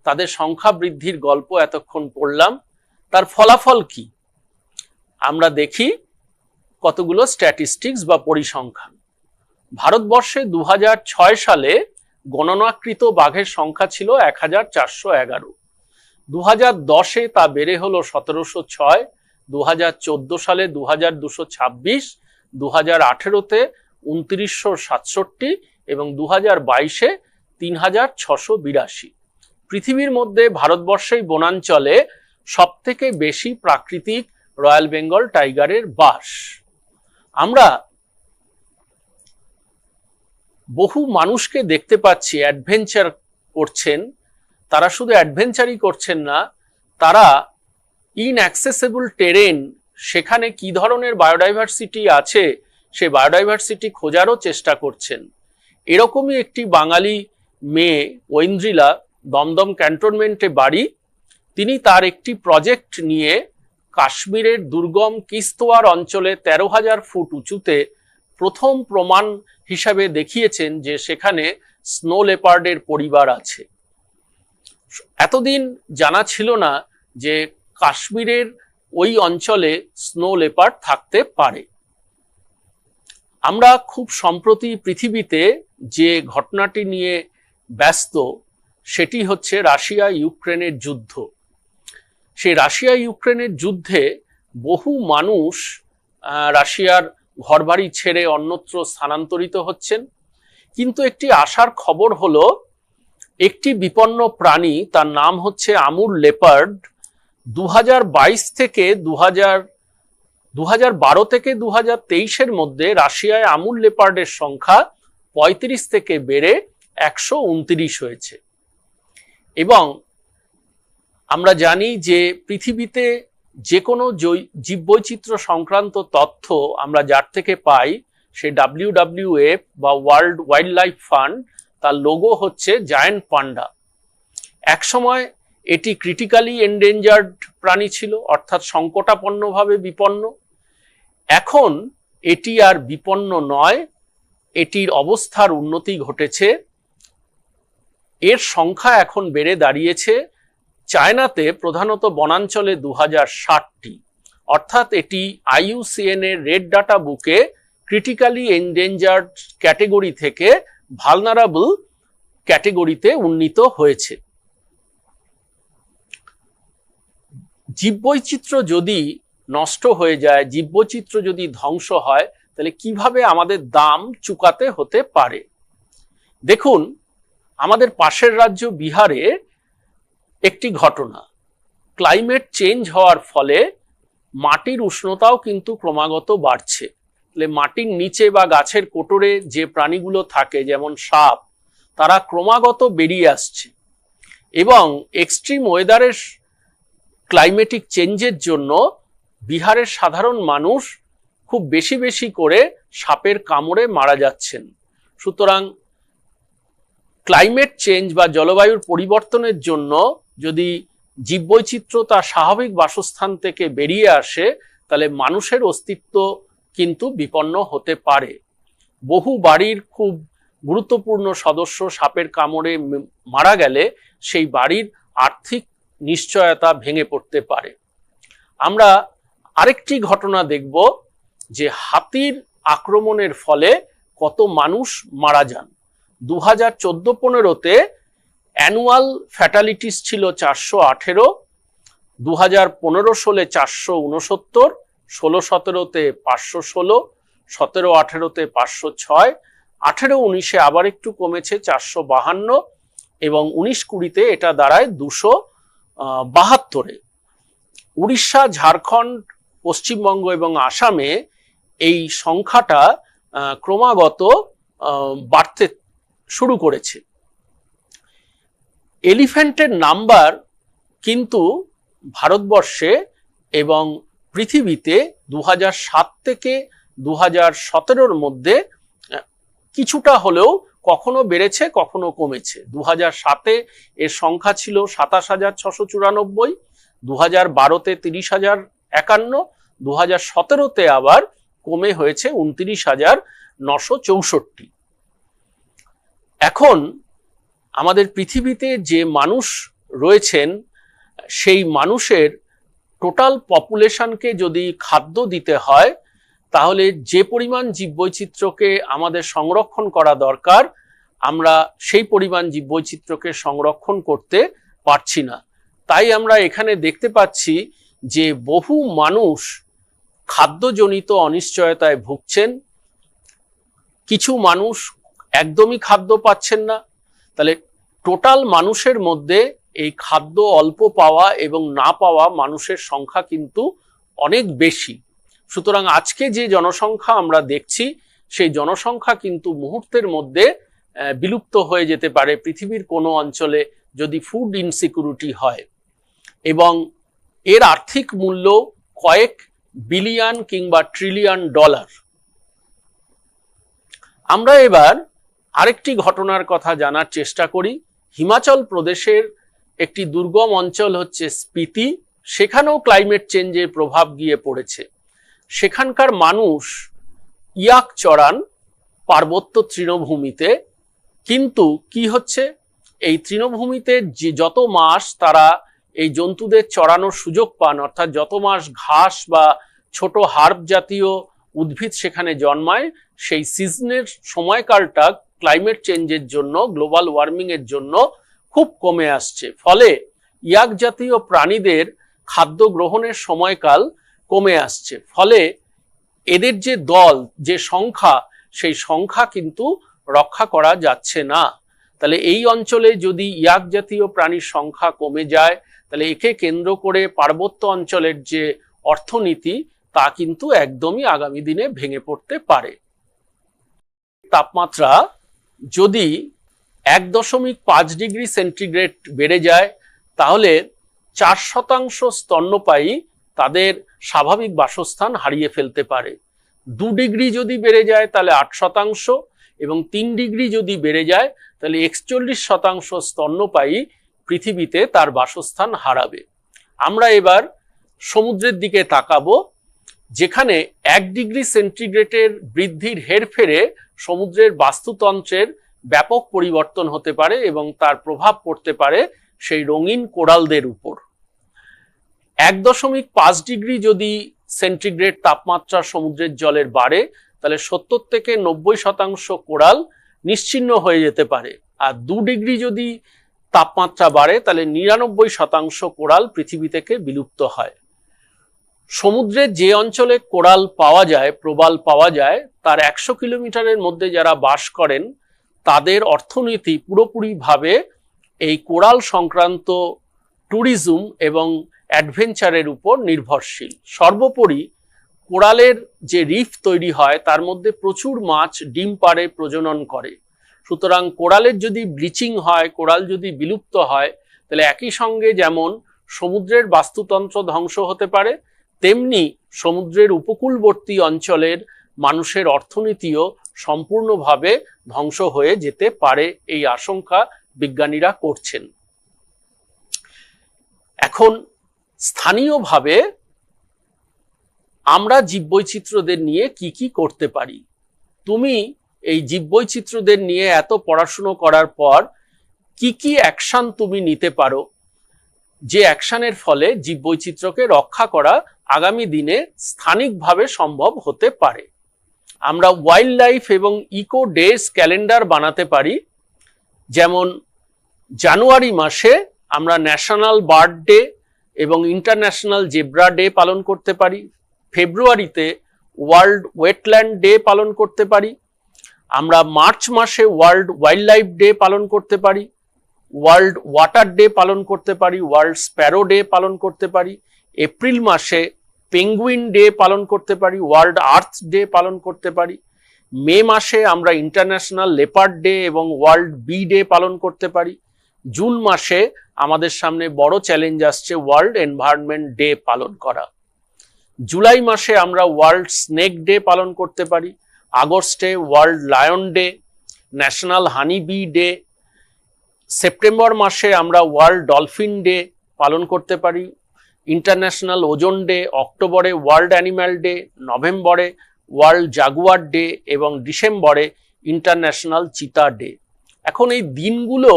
তাদের সংখ্যা বৃদ্ধির গল্প এতক্ষণ পড়লাম। তার ফলাফল কি আমরা দেখি। কতগুলো স্ট্যাটিস্টিক্স বা পরিসংখ্যান। ভারতবর্ষে 2006 সালে গণনাকৃত বাঘের সংখ্যা ছিল 1411। 2010-এ তা বেড়ে হলো 1706, 2014 সালে 2226, 2018-তে 2967 এবং 2022-এ 3682। পৃথিবীর মধ্যে ভারতবর্ষেই বনাঞ্চলে সবথেকে বেশি প্রাকৃতিক রয়্যাল বেঙ্গল টাইগারের বাস। আমরা বহু মানুষকে দেখতে পাচ্ছি অ্যাডভেঞ্চার করছেন। তারা শুধু অ্যাডভেঞ্চারই করছেন না, তারা ইনঅ্যাক্সেসেবল টেরেন, সেখানে কি ধরনের বায়োডাইভার্সিটি আছে সে বায়োডাইভার্সিটি খোঁজারও চেষ্টা করছেন। এরকমই একটি বাঙালি মেয়ে ঐন্দ্রিলা, দমদম ক্যান্টনমেন্টে বাড়ি। তিনি তার একটি প্রজেক্ট নিয়ে কাশ্মীরের দুর্গম কিস্তোয়ার অঞ্চলে 13,000 ফুট উঁচুতে প্রথম প্রমাণ হিসাবে দেখিয়েছেন যে সেখানে স্নো লেপার্ডের পরিবার আছে। এতদিন জানা ছিল না যে কাশ্মীরের ওই অঞ্চলে স্নো লেপার্ড থাকতে পারে। আমরা খুব সম্প্রতি পৃথিবীতে যে ঘটনাটি নিয়ে ব্যস্ত সেটি হচ্ছে রাশিয়া ইউক্রেনের যুদ্ধ। সেই রাশিয়া ইউক্রেনের যুদ্ধে বহু মানুষ রাশিয়ার ঘরবাড়ি ছেড়ে অন্যত্র স্থানান্তরিত হচ্ছেন। কিন্তু একটি আশার খবর হলো একটি বিপন্ন প্রাণী, তার নাম হচ্ছে আমুর লেপার্ড, 2012 থেকে 2023-এর মধ্যে রাশিয়ায় আমুর লেপার্ডের সংখ্যা 35 থেকে বেড়ে 129 হয়েছে। এবং আমরা জানি যে পৃথিবীতে যে কোনো জীববৈচিত্র্য সংক্রান্ত তথ্য আমরা যার থেকে পাই, সে WWF বা ওয়ার্ল্ড ওয়াইল্ড লাইফ ফান্ড, তার লোগো হচ্ছে জায়ান্ট পান্ডা। একসময় এটি ক্রিটিক্যালি এন্ডেঞ্জার্ড প্রাণী ছিল, অর্থাৎ সংকটাপন্নভাবে বিপন্ন। এখন এটি আর বিপন্ন নয়, এটির অবস্থার উন্নতি ঘটেছে। এর সংখ্যা এখন বেড়ে দাঁড়িয়েছে চায়নাতে প্রধানত বনাঞ্চলে 2060টি, অর্থাৎ এটি IUCN এর রেড ডাটা বুকে ক্রিটিক্যালি এন্ডেঞ্জার্ড ক্যাটেগরি থেকে ভালনারাবল ক্যাটেগরিতে উন্নীত হয়েছে। জীববৈচিত্র্য যদি নষ্ট হয়ে যায়, জীববৈচিত্র্য যদি ধ্বংস হয়, তাহলে কিভাবে আমাদের দাম চুকাতে হতে পারে? দেখুন, আমাদের পাশের রাজ্য বিহারে একটি ঘটনা, ক্লাইমেট চেঞ্জ হওয়ার ফলে মাটির উষ্ণতাও কিন্তু ক্রমাগত বাড়ছে। তাহলে মাটির নিচে বা গাছের কোটরে যে প্রাণীগুলো থাকে, যেমন সাপ, তারা ক্রমাগত বেরিয়ে আসছে। এবং এক্সট্রিম ওয়েদারের ক্লাইমেটিক চেঞ্জের জন্য বিহারের সাধারণ মানুষ খুব বেশি বেশি করে সাপের কামড়ে মারা যাচ্ছেন। সুতরাং ক্লাইমেট চেঞ্জ বা জলবায়ুর পরিবর্তনের জন্য যদি জীববৈচিত্র্য তার স্বাভাবিক বাসস্থান থেকে বেরিয়ে আসে, তাহলে মানুষের অস্তিত্ব কিন্তু বিপন্ন হতে পারে। বহু বাড়ির খুব গুরুত্বপূর্ণ সদস্য সাপের কামড়ে মারা গেলে সেই বাড়ির আর্থিক নিশ্চয়তা ভেঙে পড়তে পারে। আমরা আরেকটি ঘটনা দেখব যে হাতির আক্রমণের ফলে কত মানুষ মারা যান। 2014-15-তে অ্যানুয়াল ফ্যাটালিটিস ছিল 418, 2015-16 469, 16-17-তে 516, 17-18-তে 506, 18-19-এ আবার একটু কমেছে 452 এবং 19-20-তে এটা দাঁড়ায় 272-এ। উড়িষ্যা, ঝাড়খণ্ড, পশ্চিমবঙ্গ এবং আসামে এই সংখ্যাটা ক্রমাগত বাড়তে শুরু করেছে। এলিফ্যান্টের নাম্বার কিন্তু ভারতবর্ষে এবং পৃথিবীতে 2007 থেকে 2017-র মধ্যে কিছুটা হলেও কখনো বেড়েছে কখনো কমেছে। 2007-এ এর সংখ্যা ছিল 27,694, 2012-তে 30,051, 2017-তে আবার কমে হয়েছে 29,964। এখন আমাদের পৃথিবীতে যে মানুষ রয়েছেন, সেই মানুষের টোটাল পপুলেশনকে যদি খাদ্য দিতে হয়, তাহলে যে পরিমাণ জীববৈচিত্র্যকে আমাদের সংরক্ষণ করা দরকার, আমরা সেই পরিমাণ জীববৈচিত্র্যকে সংরক্ষণ করতে পারছি না। তাই আমরা এখানে দেখতে পাচ্ছি যে বহু মানুষ খাদ্যজনিত অনিশ্চয়তায় ভুগছেন, কিছু মানুষ একদমই খাদ্য পাচ্ছেন না। তাহলে টোটাল মানুষের মধ্যে এই খাদ্য অল্প পাওয়া এবং না পাওয়া মানুষের সংখ্যা কিন্তু অনেক বেশি। সুতরাং আজকে যে জনসংখ্যা আমরা দেখছি, সেই জনসংখ্যা কিন্তু মুহূর্তের মধ্যে বিলুপ্ত হয়ে যেতে পারে পৃথিবীর কোনো অঞ্চলে যদি ফুড ইনসিকিউরিটি হয়, এবং এর আর্থিক মূল্য কয়েক বিলিয়ন কিংবা ট্রিলিয়ন ডলার। আমরা এবার আরেকটি ঘটনার কথা জানার চেষ্টা করি। হিমাচল প্রদেশের একটি দুর্গম অঞ্চল হচ্ছে স্পিতি, সেখানেও ক্লাইমেট চেঞ্জের প্রভাব গিয়ে পড়েছে। সেখানকার মানুষ ইয়াক চড়ান পার্বত্য তৃণভূমিতে, কিন্তু কি হচ্ছে, এই তৃণভূমিতে যে যত মাস তারা এই জন্তুদের চড়ানোর সুযোগ পান, অর্থাৎ যত মাস ঘাস বা ছোট হার্ব জাতীয় উদ্ভিদ সেখানে জন্মায়, সেই সিজনের সময়কালটা ক্লাইমেট চেঞ্জের জন্য, গ্লোবাল ওয়ার্মিং এর জন্য খুব কমে আসছে। ফলে ইয়াক জাতীয় প্রাণীদের খাদ্য গ্রহণের সময়কাল কমে আসছে। ফলে এদের যে দল, যে সংখ্যা, সেই সংখ্যা কিন্তু রক্ষা করা যাচ্ছে না। তাহলে এই অঞ্চলে যদি ইয়াক জাতীয় প্রাণীর সংখ্যা কমে যায়, তাহলে একে কেন্দ্র করে পার্বত্য অঞ্চলের যে অর্থনীতি, তা কিন্তু একদমই আগামী দিনে ভেঙে পড়তে পারে। তাপমাত্রা যদি 1.5 ডিগ্রি সেন্টিগ্রেড বেড়ে যায়, তাহলে 4% স্তন্যপায়ী তাদের স্বাভাবিক বাসস্থান হারিয়ে ফেলতে পারে। 2 ডিগ্রি যদি বেড়ে যায় তাহলে 8%, এবং 3 ডিগ্রি যদি বেড়ে যায় তাহলে 41% স্তন্যপায়ী পৃথিবীতে তার বাসস্থান হারাবে। আমরা এবার সমুদ্রের দিকে তাকাবো, যেখানে 1 ডিগ্রি সেন্টিগ্রেডের বৃদ্ধির হেরফেরে সমুদ্রের বাস্তুতন্ত্রের ব্যাপক পরিবর্তন হতে পারে এবং তার প্রভাব পড়তে পারে সেই রঙিন কোরালদের উপর। 1.5 ডিগ্রি যদি সেন্টিগ্রেড তাপমাত্রা সমুদ্রের জলের বাড়ে, তাহলে 70 থেকে 90% কোরাল নিশ্চিহ্ন হয়ে যেতে পারে। আর 2 ডিগ্রি যদি তাপমাত্রা বাড়ে, তাহলে 99% কোরাল পৃথিবী থেকে বিলুপ্ত হয়। সমুদ্রের যে অঞ্চলে কোরাল পাওয়া যায়, প্রবাল পাওয়া যায়, তার 100 কিলোমিটারের মধ্যে যারা বাস করেন, তাদের অর্থনীতি পুরোপুরিভাবে এই কোরাল সংক্রান্ত ট্যুরিজম এবং অ্যাডভেঞ্চারের উপর নির্ভরশীল। সর্বোপরি কোরালের যে রিফ তৈরি হয়, তার মধ্যে প্রচুর মাছ ডিম পাড়ে, প্রজনন করে। সুতরাং কোরালের যদি ব্লিচিং হয়, কোরাল যদি বিলুপ্ত হয়, তাহলে একই সঙ্গে যেমন সমুদ্রের বাস্তুতন্ত্র ধ্বংস হতে পারে, তেমনি সমুদ্রের উপকূলবর্তী অঞ্চলের মানুষের অর্থনীতিও সম্পূর্ণভাবে ধ্বংস হয়ে যেতে পারে, এই আশঙ্কা বিজ্ঞানীরা করছেন। এখন স্থানীয়ভাবে আমরা জীববৈচিত্র্যদের নিয়ে কি কি করতে পারি? তুমি এই জীববৈচিত্র্যদের নিয়ে এত পড়াশুনো করার পর কি কি অ্যাকশন তুমি নিতে পারো, যে অ্যাকশনের ফলে জীববৈচিত্র্যকে রক্ষা করা আগামী দিনে স্থানিকভাবে সম্ভব হতে পারে? আমরা ওয়াইল্ড লাইফ এবং ইকো ডেজ ক্যালেন্ডার বানাতে পারি। যেমন জানুয়ারি মাসে আমরা ন্যাশনাল বার্ড ডে এবং ইন্টারন্যাশনাল জেব্রা ডে পালন করতে পারি। ফেব্রুয়ারিতে ওয়ার্ল্ড ওয়েটল্যান্ড ডে পালন করতে পারি। আমরা মার্চ মাসে ওয়ার্ল্ড ওয়াইল্ড লাইফ ডে পালন করতে পারি, ওয়ার্ল্ড ওয়াটার ডে পালন করতে পারি, ওয়ার্ল্ড স্প্যারো ডে পালন করতে পারি। এপ্রিল মাসে পেঙ্গুইন ডে পালন করতে পারি, ওয়ার্ল্ড আর্থ ডে পালন করতে পারি। মে মাসে আমরা ইন্টারন্যাশনাল লেপার্ড ডে এবং ওয়ার্ল্ড বি ডে পালন করতে পারি। জুন মাসে আমাদের সামনে বড় চ্যালেঞ্জ আসছে ওয়ার্ল্ড এনভায়রনমেন্ট ডে পালন করা। জুলাই মাসে আমরা ওয়ার্ল্ড স্নেক ডে পালন করতে পারি। আগস্টে ওয়ার্ল্ড লায়ন ডে, ন্যাশনাল হানি বি ডে। সেপ্টেম্বর মাসে আমরা ওয়ার্ল্ড ডলফিন ডে পালন করতে পারি, ইন্টারন্যাশনাল ওজন ডে। অক্টোবরে ওয়ার্ল্ড অ্যানিম্যাল ডে, নভেম্বরে ওয়ার্ল্ড জাগুয়ার ডে এবং ডিসেম্বরে ইন্টারন্যাশনাল চিতা ডে। এখন এই দিনগুলো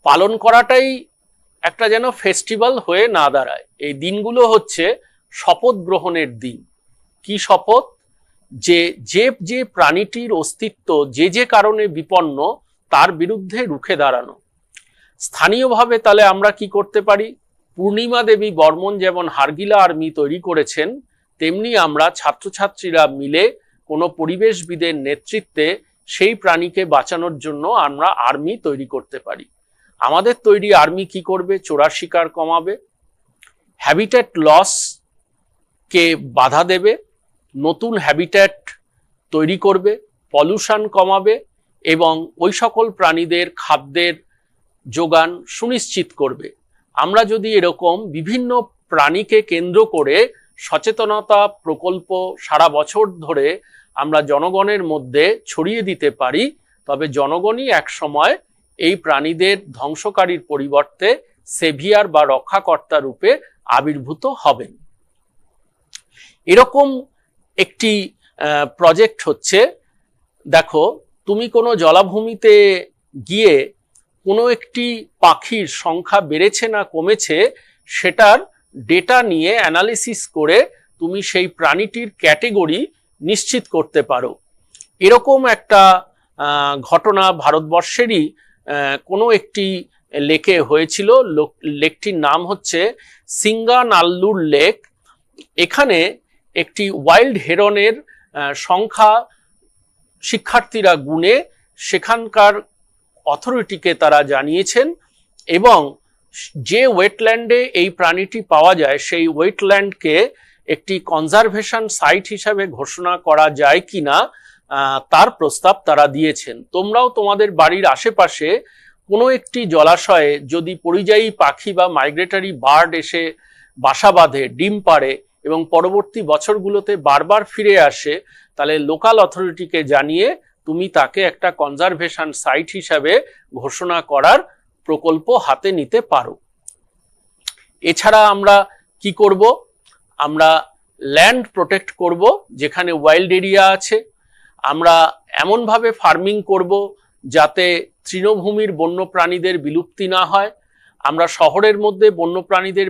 পালন করাটাই একটা যেন ফেস্টিভ্যাল হয়ে না দাঁড়ায়। এই দিনগুলো হচ্ছে শপথ গ্রহণের দিন। কি শপথ? যে যে যে প্রাণীটির অস্তিত্ব যে যে কারণে বিপন্ন তার বিরুদ্ধে রুখে দাঁড়ানো। স্থানীয়ভাবে তাহলে আমরা কি করতে পারি? পূর্ণিমা দেবী বর্মন যেমন হারগিলা আর্মি তৈরি করেছেন, তেমনি আমরা ছাত্রছাত্রীরা মিলে কোনো পরিবেশবিদের নেতৃত্বে সেই প্রাণীকে বাঁচানোর জন্য আমরা আর্মি তৈরি করতে পারি। আমাদের তৈরি আর্মি কি করবে? চোরার শিকার কমাবে, হ্যাবিট্যাট লস কে বাধা দেবে, নতুন হ্যাবিট্যাট তৈরি করবে, পলিউশন কমাবে এবং ওই সকল প্রাণীদের খাদ্যের যোগান সুনিশ্চিত করবে। আমরা যদি এরকম বিভিন্ন প্রাণীকে কেন্দ্র করে সচেতনতা প্রকল্প সারা বছর ধরে আমরা জনগণের মধ্যে ছড়িয়ে দিতে পারি, তবে জনগণই এক সময় এই প্রাণীদের ধ্বংসকারীর পরিবর্তে সেভিয়ার বা রক্ষাকর্তা রূপে আবির্ভূত হবেন। এরকম একটি প্রজেক্ট হচ্ছে, দেখো তুমি কোনো জলাভূমিতে গিয়ে কোনো একটি পাখির সংখ্যা বেড়েছে না কমেছে সেটার ডেটা নিয়ে অ্যানালিসিস করে তুমি সেই প্রাণীটির ক্যাটেগরি নিশ্চিত করতে পারো। এরকম একটা ঘটনা ভারতবর্ষেরই কোনো একটি লেকে হয়েছিল। লেকটির নাম হচ্ছে সিঙ্গানাল্লুর লেক। এখানে একটি ওয়াইল্ড হেরনের সংখ্যা শিক্ষার্থীরা গুণে সেখানকার অথরিটিকে তারা জানিয়েছেন এবং যে ওয়েটল্যান্ডে এই প্রাণীটি পাওয়া যায় সেই ওয়েটল্যান্ডকে একটি কনজারভেশন সাইট হিসাবে ঘোষণা করা যায় কিনা তার প্রস্তাব তারা দিয়েছেন। তোমরাও তোমাদের বাড়ির আশেপাশে কোনো একটি জলাশয়ে যদি পরিযায়ী পাখি বা মাইগ্রেটরি বার্ড এসে বাসা বাঁধে, ডিম পাড়ে এবং পরবর্তী বছরগুলোতে বারবার ফিরে আসে, তাহলে লোকাল অথরিটিকে জানিয়ে তুমি তাকে একটা কনজারভেশন সাইট হিসাবে ঘোষণা করার প্রকল্প হাতে নিতে পারো। এছাড়া আমরা কি করব? আমরা ল্যান্ড প্রোটেক্ট করব যেখানে ওয়াইল্ড এরিয়া আছে। আমরা এমনভাবে ফার্মিং করব যাতে তৃণভূমির বন্যপ্রাণীদের বিলুপ্তি না হয়। আমরা শহরের মধ্যে বন্যপ্রাণীদের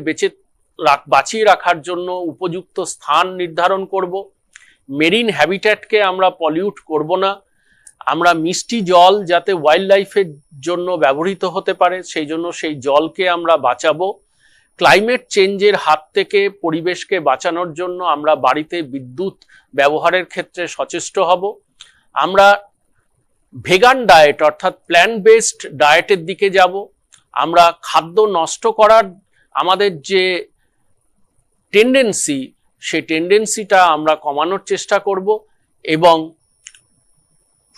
বাঁচিয়ে রাখার জন্য উপযুক্ত স্থান নির্ধারণ করব। মেরিন হ্যাবিট্যাটকে আমরা পলিউট করব না। আমরা মিষ্টি জল যাতে ওয়াইল্ড লাইফের জন্য ব্যবহৃত হতে পারে সেই জন্য সেই জলকে আমরা বাঁচাবো। ক্লাইমেট চেঞ্জের হাত থেকে পরিবেশকে বাঁচানোর জন্য আমরা বাড়িতে বিদ্যুৎ ব্যবহারের ক্ষেত্রে সচেষ্ট হব। আমরা ভেগান ডায়েট অর্থাৎ প্ল্যান্ট বেসড ডায়েটের দিকে যাব। আমরা খাদ্য নষ্ট করার আমাদের যে টেন্ডেন্সি সেই টেন্ডেন্সিটা আমরা কমানোর চেষ্টা করব এবং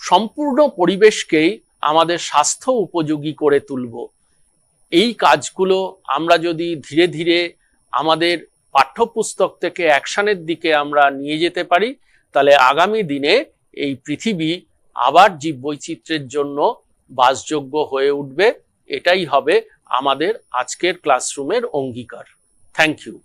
সম্পূর্ণ পরিবেশকেই আমাদের স্বাস্থ্য উপযোগী করে তুলব। এই কাজগুলো আমরা যদি ধীরে ধীরে আমাদের পাঠ্যপুস্তক থেকে অ্যাকশনের দিকে আমরা নিয়ে যেতে পারি, তাহলে আগামী দিনে এই পৃথিবী আবার জীববৈচিত্র্যের জন্য বাসযোগ্য হয়ে উঠবে। এটাই হবে আমাদের আজকের ক্লাসরুমের অঙ্গীকার। Thank you.